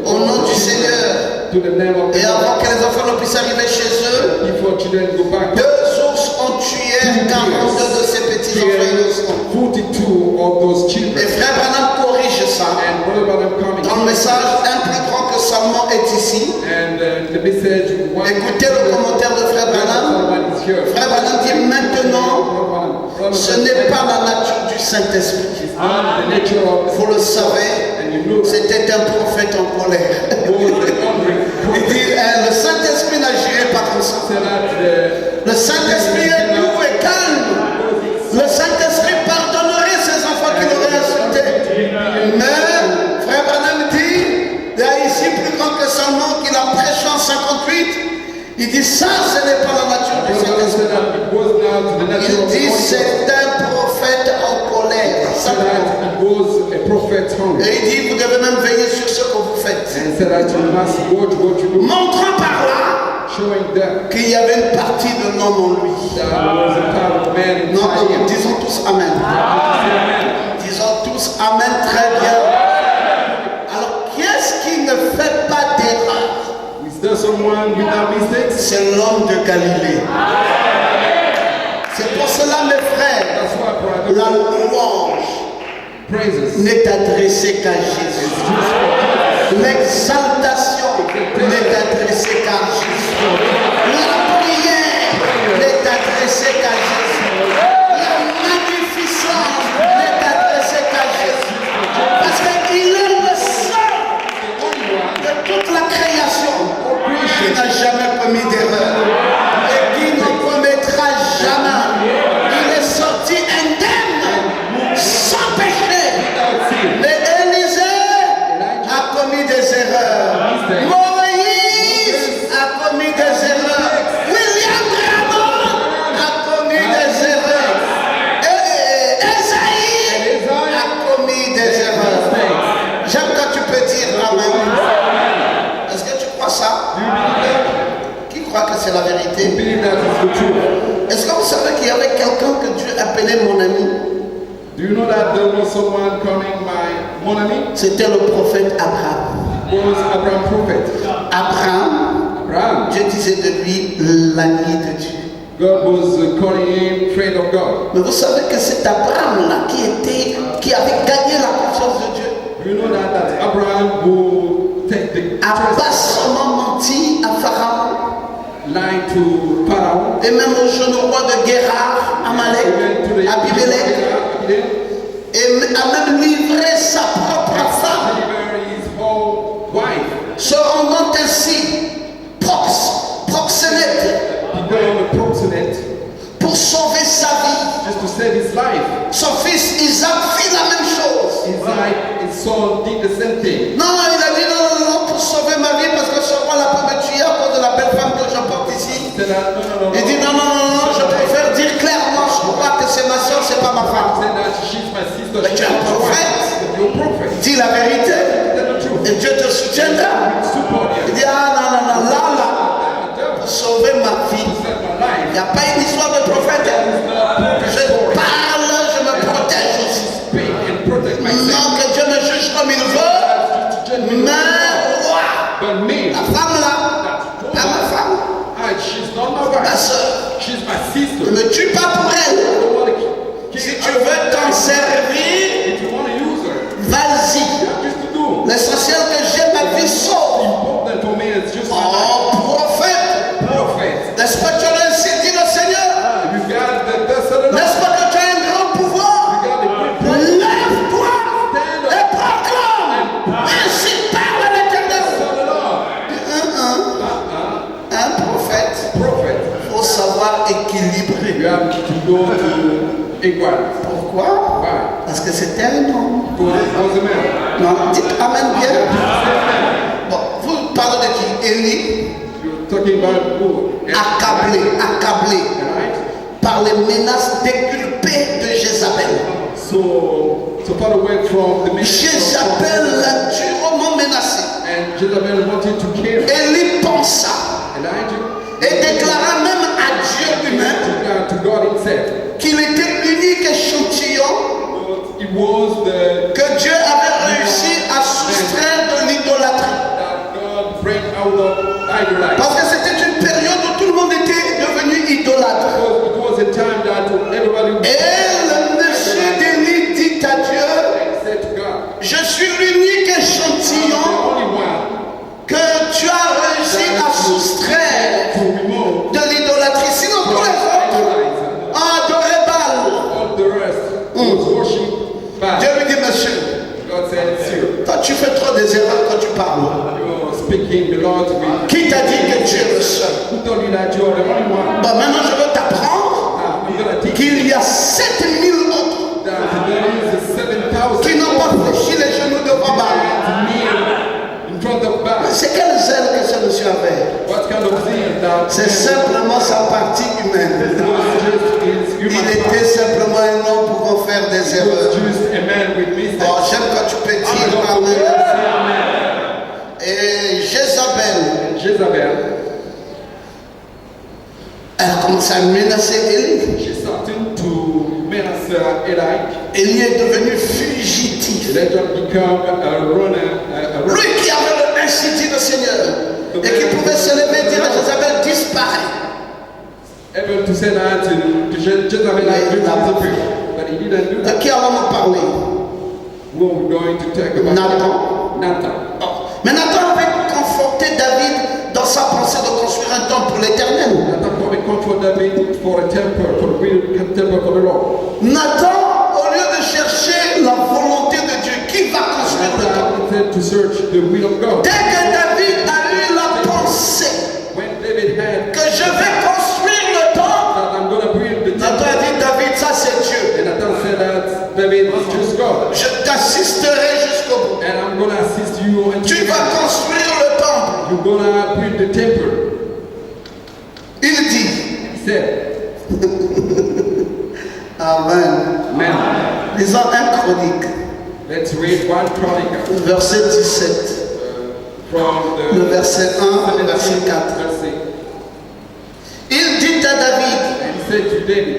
Au nom du Seigneur. to the name of the Et avant Lord. que les enfants ne puissent arriver chez eux, Before children go back, 2 ours ont tué 42 de ces petits enfants innocents. 42 of those Et children. frère Branham corrige ça. And Brother Branham coming. Dans le message, un plus grand que Salomon est ici. And the message, one Écoutez le commentaire de frère Branham. someone is here. Frère Branham dit maintenant, ce n'est pas la nature du Saint-Esprit. It's not the nature of Vous le savez, and you know c'était un prophète en colère. was the hungry Il dit, le Saint-Esprit n'agirait pas comme ça. so that the Le Saint-Esprit est doux et calme. Le Saint-Esprit pardonnerait ces enfants qui l'auraient insulté. Mais, frère Branham dit, il y a ici plus grand que Salomon qu'il a prêché en 58. Il dit, ça, ce n'est pas la nature du Brother Saint-Esprit. said that it was now to the nature Il of dit, the c'est un prophète en colère. so that it was a prophet hungry. Et il dit, vous devez même veiller sur ce que vous faites. And said that you must watch what you do, Montrant par là showing that qu'il y avait une partie de l'homme en lui. there was a part of man Non, inside him. disons tous Amen. Amen. Disons tous Amen, très bien. Alors, qui est-ce qui ne fait pas d'erreur? Is there someone without mistakes? C'est l'homme de Galilée. C'est pour cela, mes frères, That's why, louange Praises. n'est adressée qu'à Jésus. L'exaltation n'est adressée qu'à Jésus. La prière n'est adressée qu'à Jésus. La magnificence n'est adressée qu'à Jésus. Parce qu'il est le seul de toute la création qui n'a jamais commis d'erreur et qui ne commettra jamais. Il est sorti indemne, sans péché. Mais Élisée a commis des erreurs. Moïse a commis des erreurs. William Branham a commis des erreurs. Esaïe a commis des erreurs. J'aime quand tu peux dire Amen. Est-ce que tu crois ça? Qui croit que c'est la vérité? Est-ce que vous savez qu'il y avait quelqu'un que Dieu appelait mon ami? Do you know that there was someone coming by mon ami? C'était le prophète Abraham. Was Abraham prophet? Abraham, Dieu disait de lui l'ami de Dieu. God was calling him friend of God. Mais vous savez que c'est Abraham-là qui avait gagné la confiance de Dieu. Do you know that Abraham will take the A pas seulement menti à Pharaon, line to Pharaoh, et même au jeune roi de Guérard, Amalek, Abimelech, et a même livré sa propre femme, his whole wife, se rendant ainsi proxénète pour sauver sa vie. just to save his life. Son fils Isaac fit la même chose. Isaac, his son, did the same thing. Non, il a dit non, pour sauver ma vie, parce que ce roi là peut me tuer à cause de la belle femme que je porte ici. He said, no. Il dit non, je préfère dire clairement, je crois que c'est ma soeur, c'est pas ma He femme. said that she's my sister. Mais tu es un prophète. You're a prophet. Dis la vérité Tell the truth. et Dieu te soutiendra. Support Il you. dit ah non, là, pour sauver ma vie. Save my Il life. n'y a pas une histoire de prophète. Je parle, je me protège aussi. Speak and protect myself. Non que Dieu me juge comme il veut, mais roi. But me, La femme là, pas ma femme, she's not my ma wife. soeur. She's my sister. Ne me tue pas pour elle. I don't want to Si tu veux t'en servir, if you want to use her, vas-y. you have just to do. L'essentiel que j'ai ma vie sauve. Important for me is just Oh, prophète, prophet. n'est-ce pas que tu as ainsi dit le Seigneur? You got the dust of the Lord. N'est-ce pas que tu as un grand pouvoir? You got the great Lève-toi et proclame. Ainsi parle l'Éternel. dust of the Lord. Un prophète, Prophet. il faut savoir équilibrer. You have to go to equal. Pourquoi? Why? Parce que c'était un homme. Because it was a man. Non, dites Amen bien. Bon, vous parlez de qui? Élie, You're talking about who? accablé Right? par les menaces déculpées de Jézabel. So far away from the mission. Jézabel l'a durement menacé. And Jezebel wanted to kill Élie pensa Elijah. et déclara même à Dieu lui-même To God himself. qu'il était l'unique échantillon It was que Dieu avait réussi à soustraire de l'idolâtrie. that God bring out of idolizing. Parce que c'était une période où tout le monde était devenu idolâtre. It was a time that everybody Et le monsieur d'Élie dit à Dieu, said to God, je suis l'unique the échantillon only one que tu as réussi à soustraire to remove de l'idolâtrie. Sinon tous les autres idolizing. adoraient Baal. All the rest was worship Dieu back. lui dit, monsieur, God said, it's you. toi tu fais trop des erreurs quand tu parles. You're speaking the Lord to me. Qui t'a dit que tu es le seul? Who told you that you are the only one? Bon, maintenant je veux t'apprendre I'm gonna teach you qu'il y a 7000 autres that there is 7,000 qui n'ont pas fléchi les genoux devant Baal. kneel in front of God. C'est quel zèle que ce monsieur avait? What kind of thing that C'est simplement sa partie humaine. was just his Il human était part. simplement un homme pouvant faire des He erreurs. was just a man with mistakes. Oh, j'aime quand tu peux dire Amen. Et Jézabel, Jezebel, elle a commencé à menacer Élie. she started to menace Eli. Élie est devenu fugitif. Let her become a runner. Lui qui avait ainsi dit le Seigneur et qui pouvait se lever et dire à Jézabel, disparaît. Able to say that to Jezebel, Mais il l'a pas but he he didn't do De that. qui allons-nous parler? We're going to talk about Nathan. Mais Nathan avait conforté David dans sa pensée de construire un temple pour l'Éternel. Nathan probably comfort David for a temple, for a real temple for the Lord. Nathan, au lieu de chercher la volonté de Dieu, qui va construire le temple? Nathan to search the will of God. Dès que David a eu la pensée When David had que je vais construire le temple, that I'm going to build the Nathan temple, a dit, David, ça c'est Dieu. and Nathan said that David is just God. Je t'assisterai jusqu'au bout. And I'm going to assist you and Tu vas construire le temple. you're going to build the temple. Il dit, He said, Amen. man, Lisons 1 Chronique, let's read 1 Chronicle verset 17. from the Le verset 1 et verset 4. verse 8. Il dit à David, And he said to David,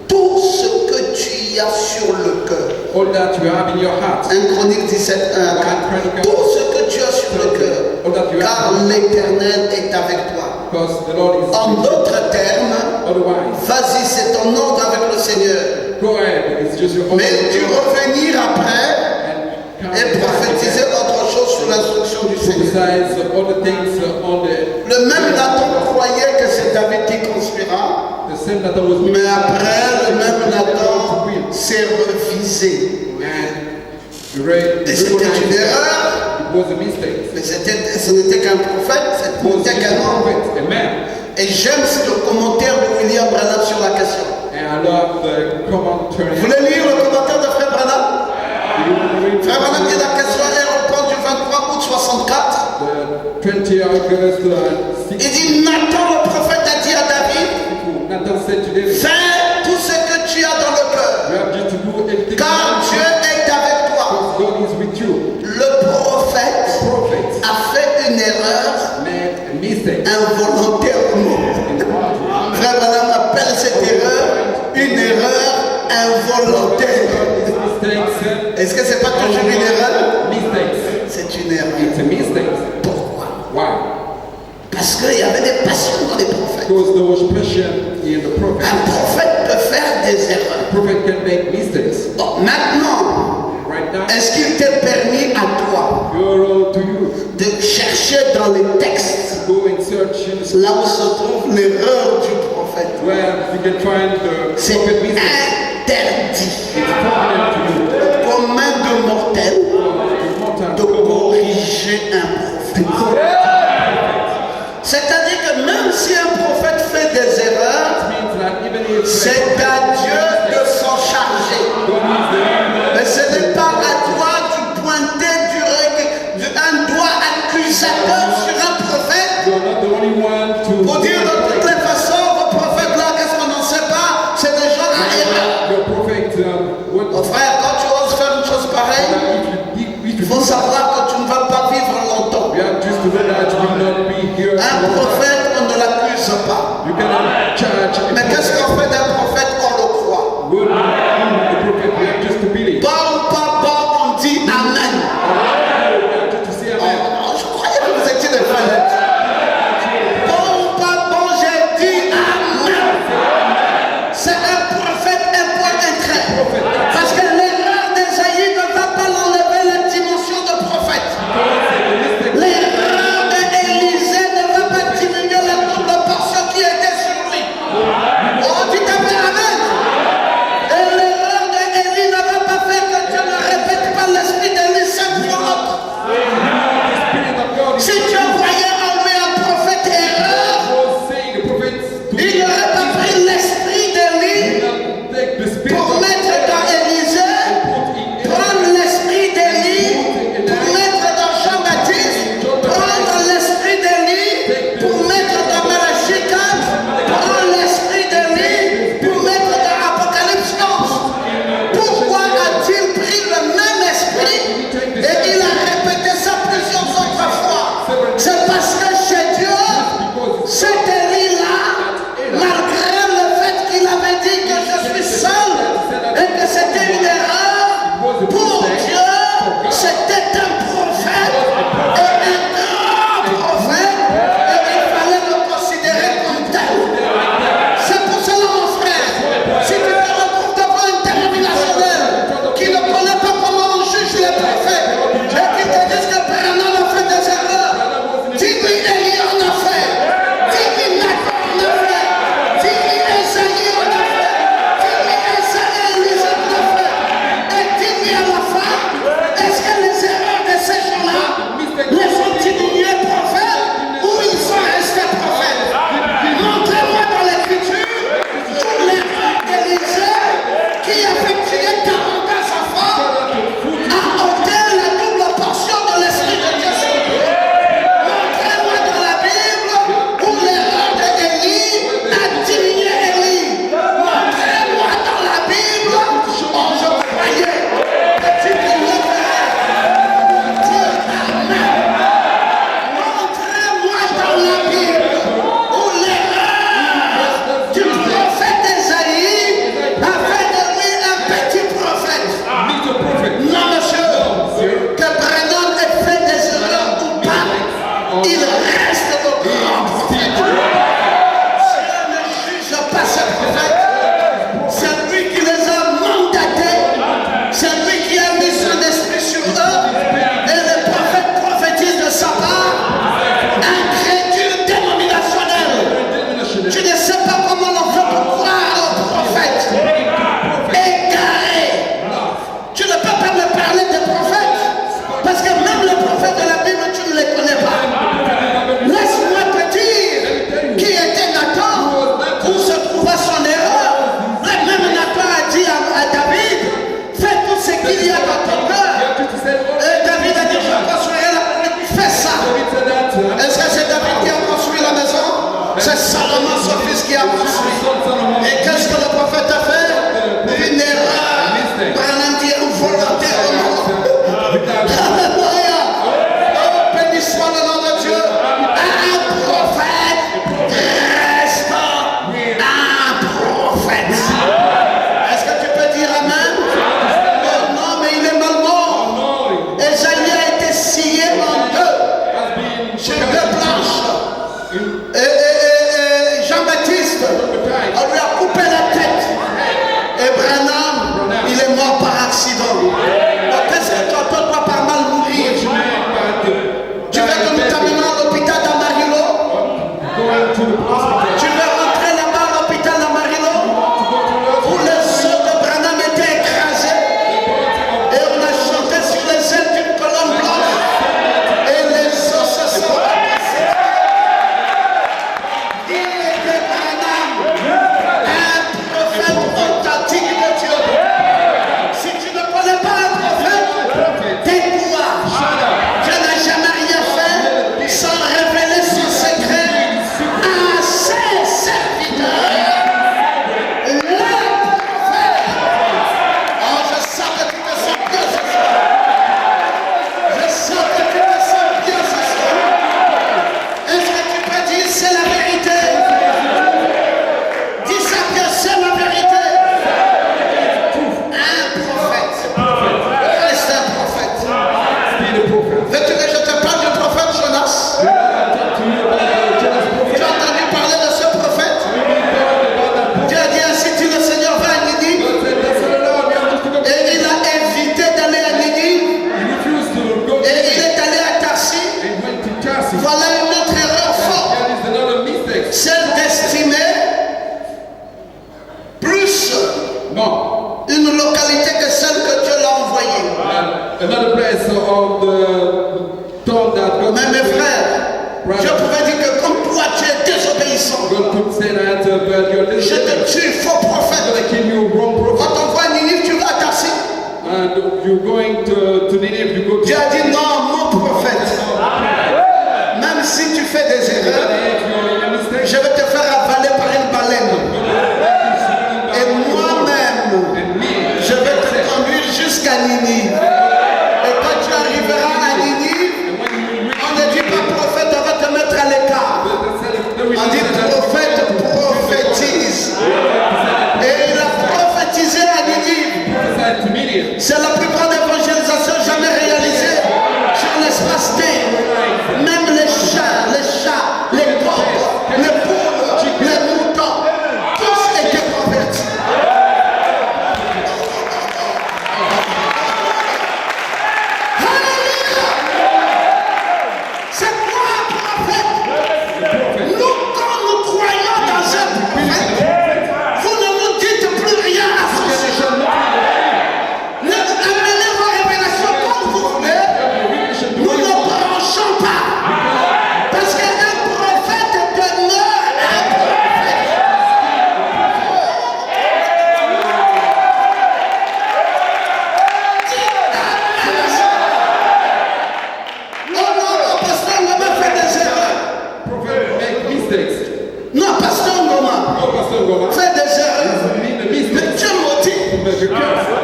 tout ce que tu as sur le cœur. all that you have in your heart, 1 Chronique 17, 1 4. Tout ce que tu as sur le cœur, car l'Éternel est avec toi. because the Lord is En with you. d'autres termes, Otherwise, vas-y, c'est ton ordre avec le Seigneur. go ahead, it's just your own. Mais tu revenir après et prophétiser autre chose sous l'instruction du Seigneur. Besides all the things on the Le même Nathan croyait que c'est David qui construira, the same that was mais après, le même Nathan s'est revisé. read, Et c'était une erreur, it was a mistake. mais ce n'était qu'un prophète, ce It was n'était just qu'un a homme. prophet, a man. Et j'aime le commentaire de William Branham sur la question. And I love the commentary. Vous voulez lire le commentaire de Frère Branham? Frère Branham dit la question est reprend du 23 août 64. The 20 August Il 6. dit Nathan le prophète a dit à David, Nathan said to David, fais tout ce que tu as dans le cœur, you have just to do everything car Dieu est avec toi. because God is with you. Le prophète Prophet a fait une erreur made a mistake. involontairement. Frère Branham appelle cette erreur une erreur involontaire. Mistakes. Est-ce que c'est pas toujours une erreur? Mistakes. C'est une erreur. It's a mistake. Pourquoi? Why? Parce qu'il y avait des passions dans les prophètes. Because there was passion in the prophet. Un prophète peut faire des erreurs. Prophet can make mistakes. Bon, maintenant, Right now, est-ce qu'il t'est permis à toi you're all to you. de chercher dans les textes Go and search in the là où se trouve l'erreur du prophète? where you can find the C'est prophet mistake. interdit It's forbidden to you. au commun de mortels de corriger un prophète. C'est-à-dire que même si un prophète fait des erreurs, c'est à Dieu de s'en charger. Mais ce n'est pas à toi de pointer un doigt accusateur sur un prophète pour dire de toutes les façons, vos prophètes là, qu'est-ce qu'on n'en sait pas? C'est des gens à erreur. Mon frère, quand tu oses faire une chose pareille, il faut savoir que tu ne vas pas vivre longtemps. Un prophète, on ne l'accuse pas. Mais qu'est-ce qu'on fait d'un prophète? On le croit. Bon ou pas bon, on dit Amen. Oh, je croyais que vous étiez des frères. Bon ou pas bon, j'ai dit Amen. C'est un prophète, un point, un trait. Parce que l'erreur d'Ésaïe ne va pas l'enlever la dimension de prophète. Salomon, son fils qui a poursuivi. Et qu'est-ce que le prophète a fait? Une erreur. Branham dit volontairement. Alléluia. Oh, béni soit le nom de Dieu. Un prophète reste un prophète. Est-ce que tu peux dire amen? Oh non, mais il est mal mort. Esaïe a été scié en deux, sur deux planches. Et Jean-Baptiste, on lui a coupé la tête. Et Branham, il est mort par accident. Donc qu'est-ce que tu entends toi par mal mourir? Tu veux que nous t'amenions à l'hôpital d'Amarillo? Tu veux rentrer là-bas à l'hôpital d'Amarillo? Où les os de Branham étaient écrasés. Et on a chanté sur les ailes d'une colombe blanche. Et les os se sont repassés. Il était Branham, un prophète authentique de Dieu. Si tu ne connais pas un prophète, tais-toi. Dieu n'a jamais rien fait sans révéler son secret à ses serviteurs. Le prophète. Oh, je sens que tu te sens bien ce soir. Je sens que tu te sens bien ce soir. Est-ce que tu peux dire c'est la vérité? Dis ça bien, c'est la vérité. Un prophète. Reste un prophète. Veux-tu que je te parle du prophète Jonas? Tu as entendu parler de ce prophète? Dieu a dit ainsi dit le Seigneur va à Ninive. Et il a évité d'aller à Ninive. Et il est allé à Tarsis. Voilà une autre erreur forte. Celle d'estimer plus une localité que celle que Dieu l'a envoyée. Another place of the town that God Mais mes frères, Dieu pouvait dire que comme toi tu es désobéissant, God could say that, but you're je te tue, faux gonna prophète. kill you, wrong Quand prophet. on voit à Ninive, tu vas à Tarsis. And you're going to Nineveh, you go to Dieu a dit non, mon prophète. Même si tu fais des erreurs, je vais te faire avaler par une baleine. Et moi-même, je vais te conduire jusqu'à Ninive. Et quand tu arriveras à Ninive, on ne dit pas prophète, on va te mettre à l'écart. On dit prophète prophétise. Et il a prophétisé à Ninive. C'est la plus grande évangélisation jamais réalisée sur l'espace terre. Même les chats, les coqs, les poules, les moutons, tous étaient convertis. Alléluia! C'est quoi un prophète? Nous, quand nous croyons dans un prophète, vous ne nous dites plus rien à ce sujet. Amenez vos révélations comme vous voulez. Nous ne branchons pas. Parce qu'un prophète demeure un prophète. Oh non, pasteur Ngoma fait des erreurs. Prophet make mistakes. Non, pasteur Ngoma Oh, Pastor Goma. fait des erreurs. Mean the Mais mistakes. Dieu maudit. But be careful.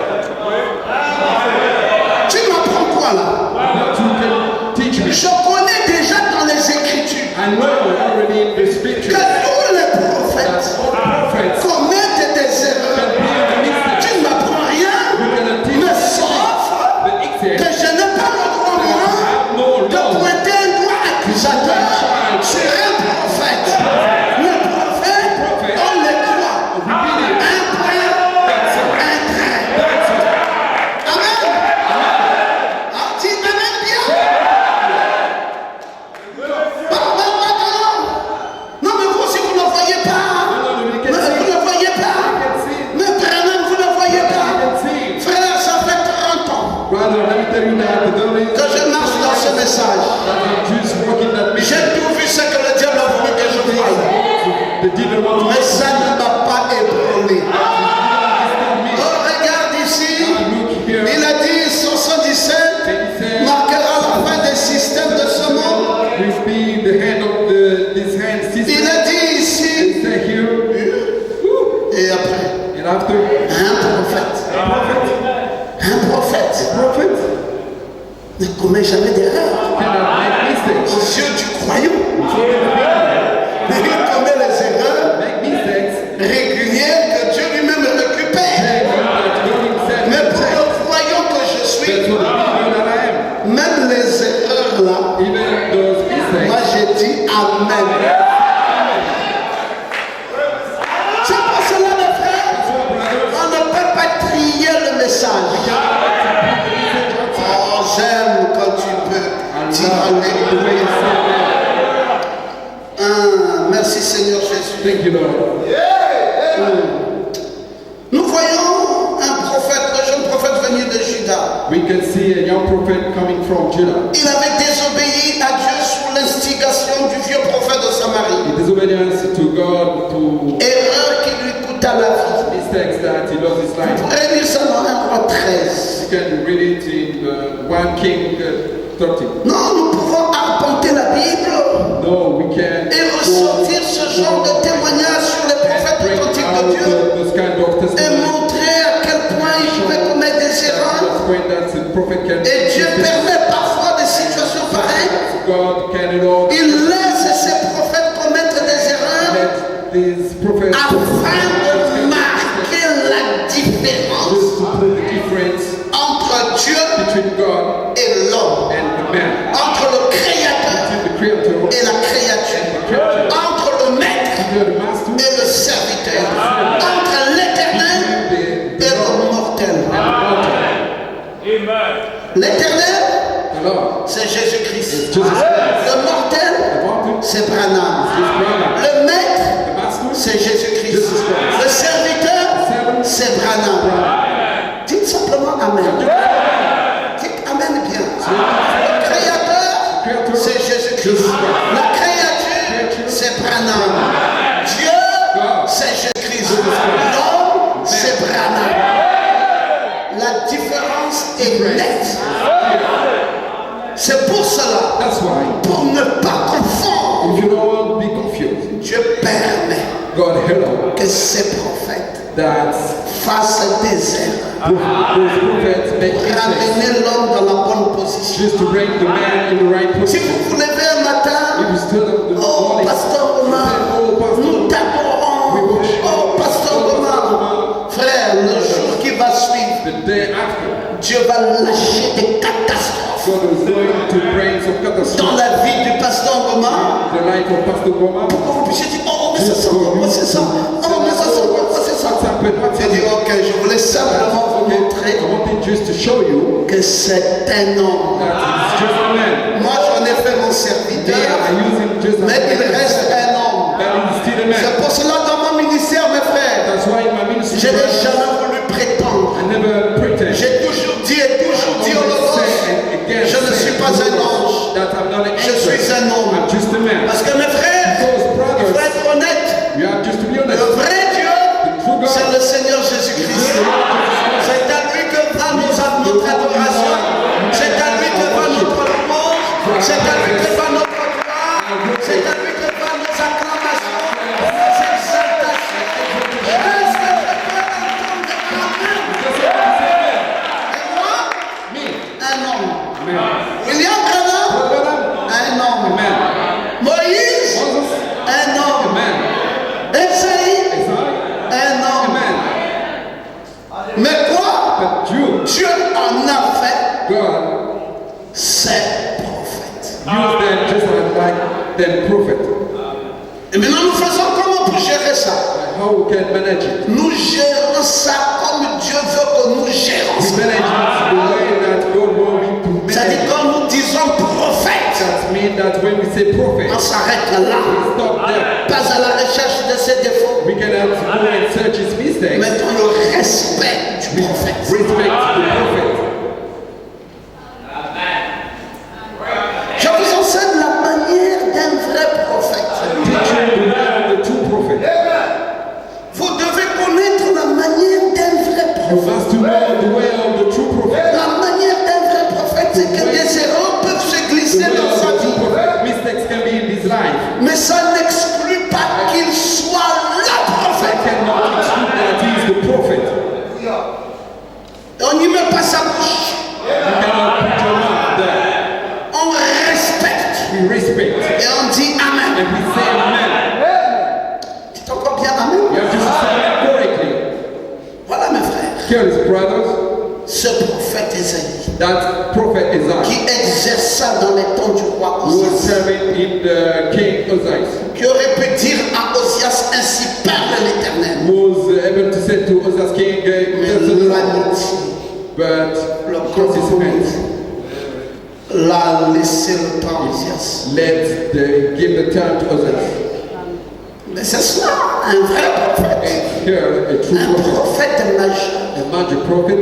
Tu m'apprends quoi là? What you can teach me. Je connais déjà dans les Écritures I know already in the que scripture tous les prophètes all prophets commettent des erreurs. can be in the mistakes. Tu ne m'apprends rien, We're gonna teach mais you sauf the que exit. je n'ai pas le droit, moi, de pointer un doigt accusateur sur un prophète. Le prophète, on le croit. Un point, un trait. Amen. Ah, dis amen bien. Pardonne-moi de commet jamais d'erreur. cannot make mistakes. Aux yeux du croyant. So Mais il commet les erreurs make mistakes. régulières que Dieu lui-même récupère. Mais pour le croyant que je That's suis, what the believer that I am. même les erreurs là, Even those moi mistakes. j'ai dit Amen. C'est pour cela, mes frères, on ne peut pas trier le message. Oh, j'aime quand tu peux dire Alléluia. Merci Seigneur Jésus. Thank you, Lord. Nous voyons un prophète, le jeune prophète venu de Juda. We can see a young prophet coming from Judah. Il avait désobéi à Dieu sous l'instigation du vieux prophète de Samarie. In disobedience to God, to Erreur qui lui coûta la vie. mistakes that he lost his Vous life. pourrez lire ça dans 1 roi 13. You can read it in 1 King 13. Non, nous pouvons arpenter la Bible No, we can et ressortir ce genre de témoignages sur les prophètes bring authentiques de out Dieu those kind of et testimonies. montrer à quel point ils pouvaient commettre des erreurs. That's when that the prophet can. Et Dieu permet parfois des situations pareilles. God can Lord Il laisse ces prophètes commettre des erreurs let these prophets afin de marquer la différence just to put the difference entre Dieu between God et l'homme, and the man, entre le Créateur between the creator et la créature, entre le maître and the master, et le serviteur, entre l'éternel et le mortel. L'éternel, the Lord, c'est Jésus-Christ. Jesus Christ, Le mortel, the mountain, c'est Branham. his brother, Le maître, the master, c'est Jésus-Christ. Jesus Christ. Le serviteur, c'est Branham. Dites simplement Amen. Dites Amen bien. Le créateur, c'est Jésus-Christ. La créature, c'est Branham. Dieu, c'est Jésus-Christ. L'homme, c'est Branham. La différence est nette. C'est pour cela, That's why, pour ne pas confondre, if you don't want to be confused, Dieu permet God help que ces prophètes that fassent des erreurs. those prophets make mistakes Ramener l'homme dans la bonne position. just to bring the man in the right Si position. vous vous levez un If matin, you stood up the oh morning, pasteur Omar, oh pastor, nous t'adorons. Oh pasteur Omar, frère, le jour qui va suivre, the day after, Dieu va lâcher des catastrophes God is going to bring some dans catastrophe la vie du pasteur Omar. in the life of Pastor Goma. Pour que vous puissiez dire, oh mais c'est ça, oh c'est ça, oh mais ça c'est quoi, c'est ça. What's happened? What's J'ai dit, happened? ok, je voulais simplement vous Okay, montrer I wanted just to show you que c'est un homme. that he's just a man. Moi j'en ai fait mon They serviteur, are using just as mais a il man. reste un homme. But he's still a C'est man. pour cela dans mon ministère, mes frères, That's why in my ministry, je n'ai jamais voulu prétendre. I never pretend. J'ai toujours dit et toujours dit au Logos, je ne suis pas un ange, that I'm not an je suis angel. un homme. I'm just a man. Parce que mes frères, il faut être honnête, You have just to be le honest. vrai Dieu, c'est le Seigneur Jésus-Christ. C'est à lui que va notre adoration, c'est à lui que va notre louange, c'est à lui que va notre gloire, c'est à lui que va nos acclamations, nos exaltations. Est-ce que je peux entendre Amen? Et moi, un homme. William Branham, un homme. Moïse, un homme. Esaïe, un homme. Mais quoi? Dieu en a fait God ses prophètes. used them just like them prophet. Et maintenant nous faisons comment pour gérer ça? How we can manage it? Nous gérons ça comme Dieu veut que nous gérons We ça. manage it the way that God wants me to manage C'est-à-dire it. quand nous disons prophète, That means that when we say prophet, on s'arrête là. we stop there. Pas à la recherche de ses défauts, We cannot go and search his mistakes. mais dans le respect du prophète. Respect the prophet. Je vous enseigne la manière d'un vrai prophète. Teach you the way of the true prophet. Vous devez connaître la manière d'un vrai You prophète. must know the way of the true prophet. La manière d'un vrai prophète, c'est que des erreurs peuvent se The glisser way dans of sa the true vie. prophet. Mistakes can be in his life. Mais ça n'exclut pas qu'il soit le I prophète. cannot exclude that he is the prophet. On n'y met pas sa bouche. You cannot put your mouth there. we respect. Et on dit Amen. And we say amen. Dites encore bien Amen. You have to say it correctly. Voilà mes frères. Here is brothers. Ce prophète Ésaïe That prophet Isaiah, qui exerça dans les temps du roi who was Osias, serving in the king Osias, qui aurait pu dire à Osias, ainsi parle l'Éternel. was able to say to Osias king, Mais l'amitié, but le cross his hands. compromis, l'a laissé le temps Osias. Give the time to Osias. Mais c'est cela, un vrai prophète, And here, a true un prophet, prophète majeur, a major prophet,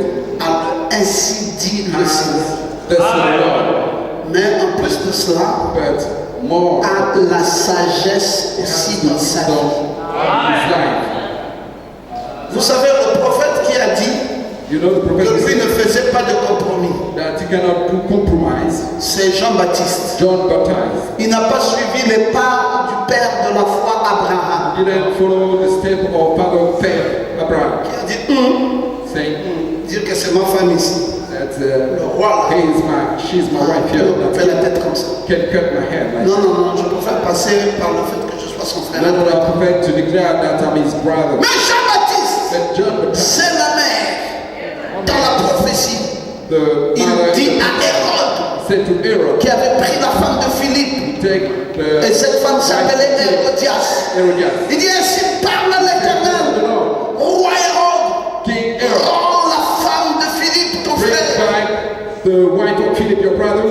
ainsi dit le Seigneur. that's the Lord. Mais en plus de cela, But more a la sagesse aussi dans sa vie. his life. Vous savez, le prophète qui a dit You know the que prophet lui ne faisait pas de compromis, that he cannot do compromise. c'est Jean-Baptiste. John baptized. Il n'a pas suivi les pas du père de la foi Abraham, He didn't follow the step of father faith Abraham, qui a dit saying dire que c'est ma femme ici. that Le roi là, she's my wife here. on fait la tête comme ça. Can cut my hair like Non, non, non, je préfère passer par le fait que je sois son frère. that. Not a prophet to declare that I'm his brother. Mais Jean-Baptiste, But John Baptist, c'est la mère dans la prophétie. the Il mother, dit à Hérode, said to Herod, qui avait pris la femme de Philippe, take et the cette femme s'appelait Hérodias. Herodias. Il dit ainsi parle l'Éternel, The Lord, roi Hérode, King Herod, rends la femme de Philippe ton bring frère. back the wife of Philip your brother.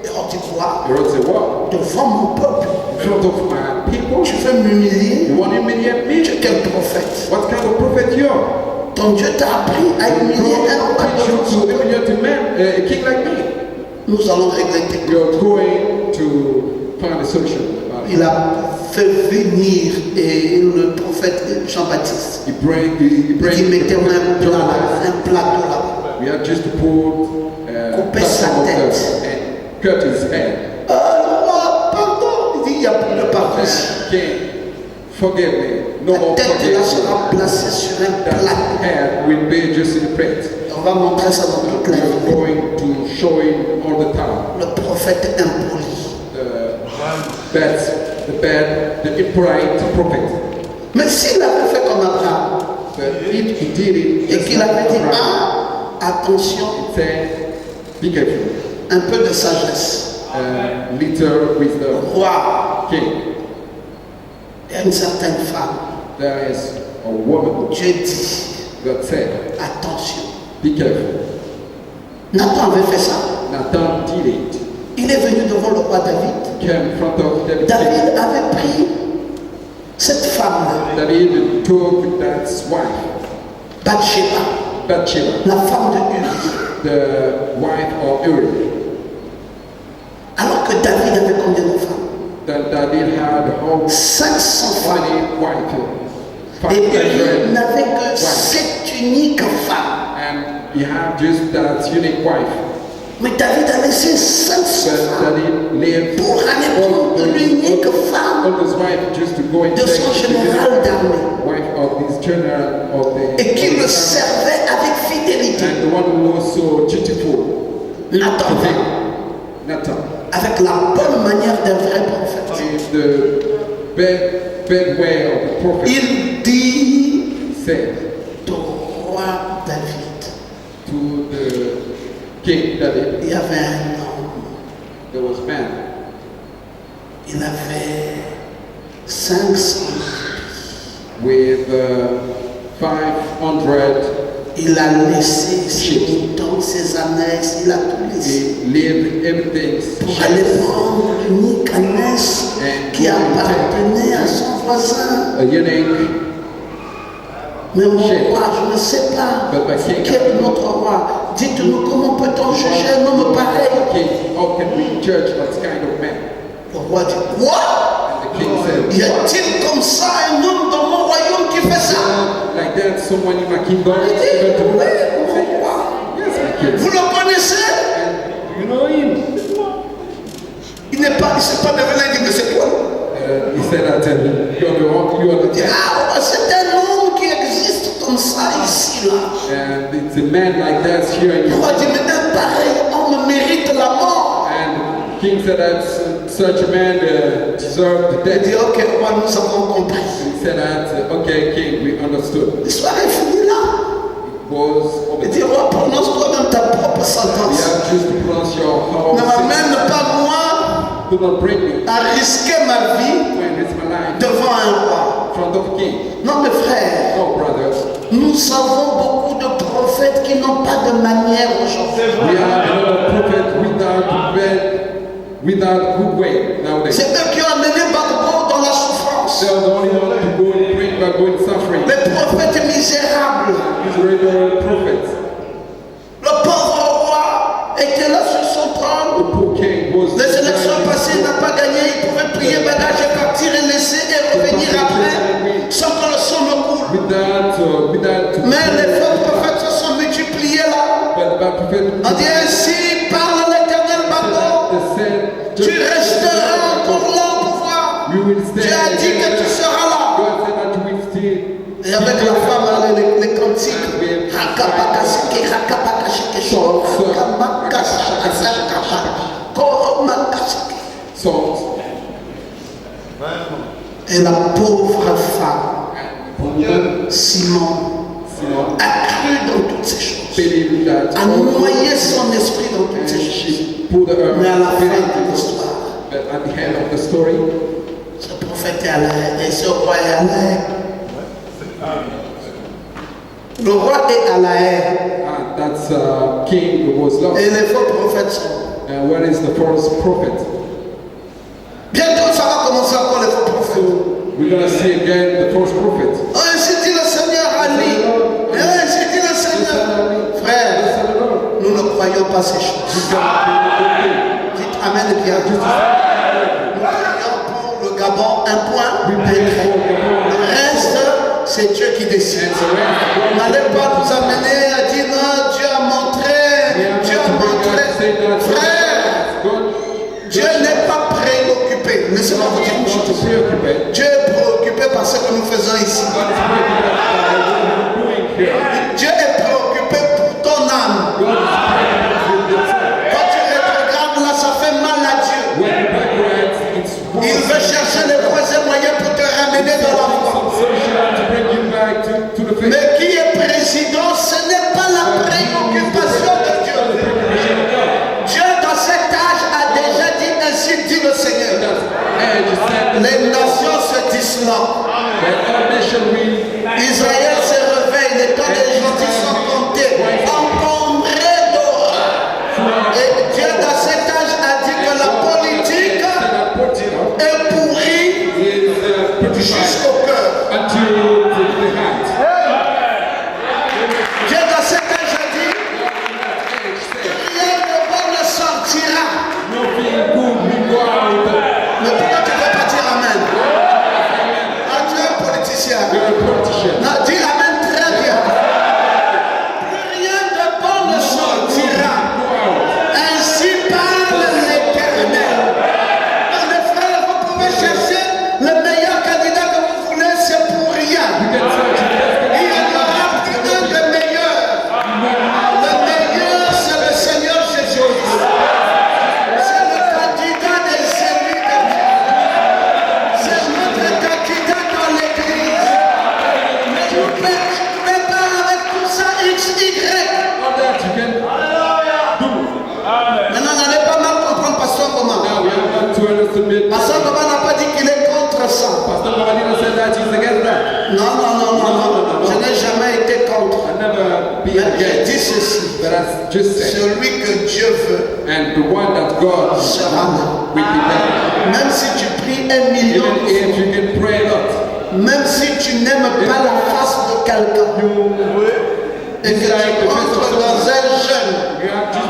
Hérode dit quoi? Herod said, what? Devant mon peuple, In front of my people? tu veux m'humilier? You want to humiliate me? Tu es quel prophète? What kind of prophet you are? Ton Dieu t'a appris à humilier un roi Teach you to de humiliate a man, a king like me. Nous allons régler tes You're going to find a solution about it. Il a fait venir et le prophète Jean-Baptiste. He bring Il mettait the un prophet plat John là, Baptist. un plateau là. We have just to put Couper sa platform of tête. the- and cut his head. Le roi, pardon. Il dit, il n'y a plus de pardon. King, forgive me. No La more tête là forgiveness. sera placée sur un That plateau. head will be just in the plate. On va montrer ça dans toute la We are vie. going to show him all the time. Le prophète impoli. The impolite prophet. Mais s'il avait fait comme Abraham But if he did it, et just qu'il like avait dit, Abraham, attention, it said, be careful. un peu de sagesse. Little wisdom. Roi, King, il y a une certaine femme. there is a woman Dieu dit, that said, attention. be careful. Nathan avait fait ça. Nathan did it. Il est venu devant le roi David. Came in front of David. David avait pris cette femme-là, David took that wife, Bathsheba, Bathsheba, la femme de Uri. the wife of Uri. Alors que David avait combien de femmes? That David had how 500 femmes. many wives? Et Uri 500 n'avait que wives. cette unique femme. And he had just that unique wife. Mais David a laissé 500 But femmes David lived pour aller prendre l'unique femme all his wife just to go and de son take général d'armée the wife of this general of the et qui le servait avec fidélité. and the one who was so dutiful. Nathan vint Nathan. avec la bonne manière d'un vrai prophète. If the bad way of the prophet Il dit said au roi David, to the king David, il y avait un homme, there was man. il avait 500, With 500, il a laissé ses moutons, ses ânesse, il a tout laissé he lived everything. pour aller prendre l'unique ânesse qui appartenait à son voisin. A unique. Mais mon roi, je ne sais pas quel est notre roi. Dites-nous comment peut-on juger un homme pareil? King, how can we judge that kind of man? Le roi dit, quoi? And the king said, Y a-t-il comme ça un homme dans mon royaume qui fait ça? like that, someone in my kingdom Il is dit, able to do oui, that? mon roi. Yes, my king. Vous le connaissez? You know him? Il n'est pas, il s'est pas devenu, il dit, mais c'est toi. He said that you are Il dit, the ah, c'est un homme qui existe comme ça ici, là. and it's a man like that here in Le you. roi dit, mais un pareil homme mérite la mort. And king said that such a man deserved the Il dit, death. ok, moi nous avons compris. He said that, okay, king, we understood. L'histoire est finie là. It was over Il dit, there. oh, prononce toi-même ta propre You sentence. have just to pronounce your Ne whole sentence. m'amène pas moi Do not bring me à risquer ma vie when it's my life devant un roi. in front of a king. Non, mes frères, No, brothers. nous avons beaucoup de prophètes qui n'ont pas de manière aujourd'hui. We have a lot of prophets without good way nowadays. C'est eux qui ont amené Gbagbo dans la souffrance. They are the only ones to go and bring back going suffering. Les prophètes misérables. Israeli prophets. Le pauvre roi était là sur son The trône. poor king was. Les élections passées, il n'a pas gagné. Il pouvait plier bagage et partir et laisser et revenir après sans que le sang ne coule. Without. Mais les faux prophètes se sont multipliés là. But the prophet. On dit ainsi, parle l'Éternel Gbagbo. They said. Tu resteras encore là au pouvoir. You will stay. Tu as dit que tu seras là. God said that you will stay. Et avec la femme, là, les cantiques. Rakabakasike, rakabakashike, rakabakashike, koromakashike. Songs. Et la pauvre femme, Simon, a cru dans toutes ces choses. Believe that. A noyé son esprit dans toutes ces And choses. she put her Mais à la fin spirit de into l'histoire, it. But at the end of the story, ce prophète est à la haie et ce roi est à la haie. Le roi est à la haie that's king who was lost. et les faux prophètes sont. And where is the false prophet? Bientôt ça va commencer encore les faux prophètes. We're going to see again the false prophet. Ainsi dit le Seigneur à lui. Ainsi dit le Seigneur. Frère, nous ne croyons pas ces choses. Dites Amen et bien. Nous prions pour le Gabon un point, un trait. Le reste, c'est Dieu qui décide. N'allez pas nous amener à dire non, Dieu a montré. Dieu a montré. Frère, Dieu n'est pas préoccupé. Laissez-moi vous dire une chose. Dieu est préoccupé par ce que nous faisons ici. Dieu est préoccupé pour ton âme. Quand tu rétrogrades là, ça fait mal à Dieu. Il veut chercher les voies et moyens pour te ramener dans la foi. Mais qui est président, ce n'est pas la préoccupation de Dieu. Dieu dans cet âge a déjà dit ainsi dit le Seigneur. Les nations se disloquent. Israël se réveille, les temps des gentils sont comptés, encombrés d'horreur. Et Dieu dans cet âge a dit que la politique est pourrie jusqu'au cœur. Dieu dans cet âge a dit que rien de bon ne sortira. Mais pourquoi tu ne peux pas dire Amen? Ah, tu es un politicien. Non, dis Amen très bien. Plus rien de bon ne sortira. Ainsi parle l'Éternel. Non, les frères, vous pouvez chercher le meilleur candidat que vous voulez, c'est pour rien. Il y en aura plus un de meilleur. Le meilleur, c'est le Seigneur Jésus. C'est le candidat des élus de Dieu. C'est notre candidat dans l'église. Mais tu ne peux pas avec tout ça XY. Maintenant, n'allez pas mal comprendre Pasteur Goma. Pasteur Goma n'a pas dit qu'il est contre ça. Non. Je n'ai jamais été contre. Mais j'ai dit ceci. Celui que Dieu veut And the one that God sera là. will be there. Même si tu pries 1 million, Even if you can pray a lot, même si tu n'aimes pas la face de quelqu'un et que tu entres dans un jeûne, you have to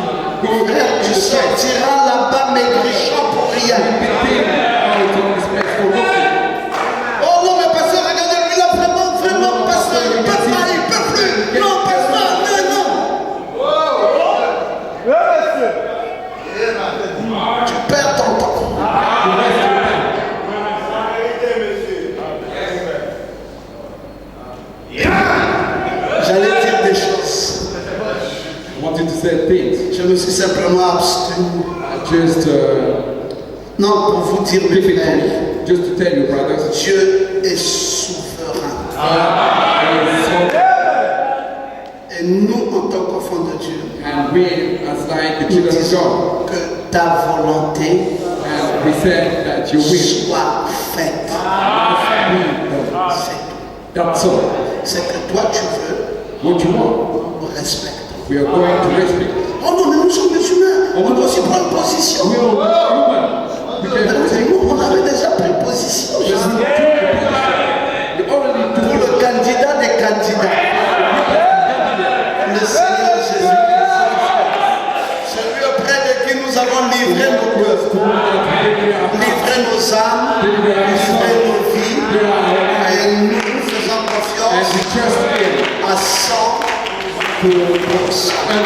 go frère, tu to the church. sortiras là-bas maigrichant pour rien. Out of this place for nothing. Oh non, mais pasteur, regardez-lui là, vraiment, pasteur, il ne peut pas, il ne peut plus. Non, pasteur, non. Tu perds ton temps. J'allais dire des choses. I wanted to say things. Je me suis simplement abstenu. I just Non, pour vous dire, mes Give it to frères, me. Just to tell you, brothers. Dieu est souverain. Et nous, en tant qu'enfants de Dieu, And we, as like the nous children of disons God, que ta volonté and we said that your will soit faite. that's all. C'est que toi tu veux, What you want, nous respectons. we are going to respect. Oh non, mais nous sommes des humains, on doit aussi prendre position. We are human. We Mais can nous, on avait déjà pris position. we already Pour do le candidat des candidats, le Seigneur Jésus, celui auprès de qui nous avons livré nos cœurs, livré nos âmes, livré nos vies, et nous faisons and confiance we trust in à 100%. and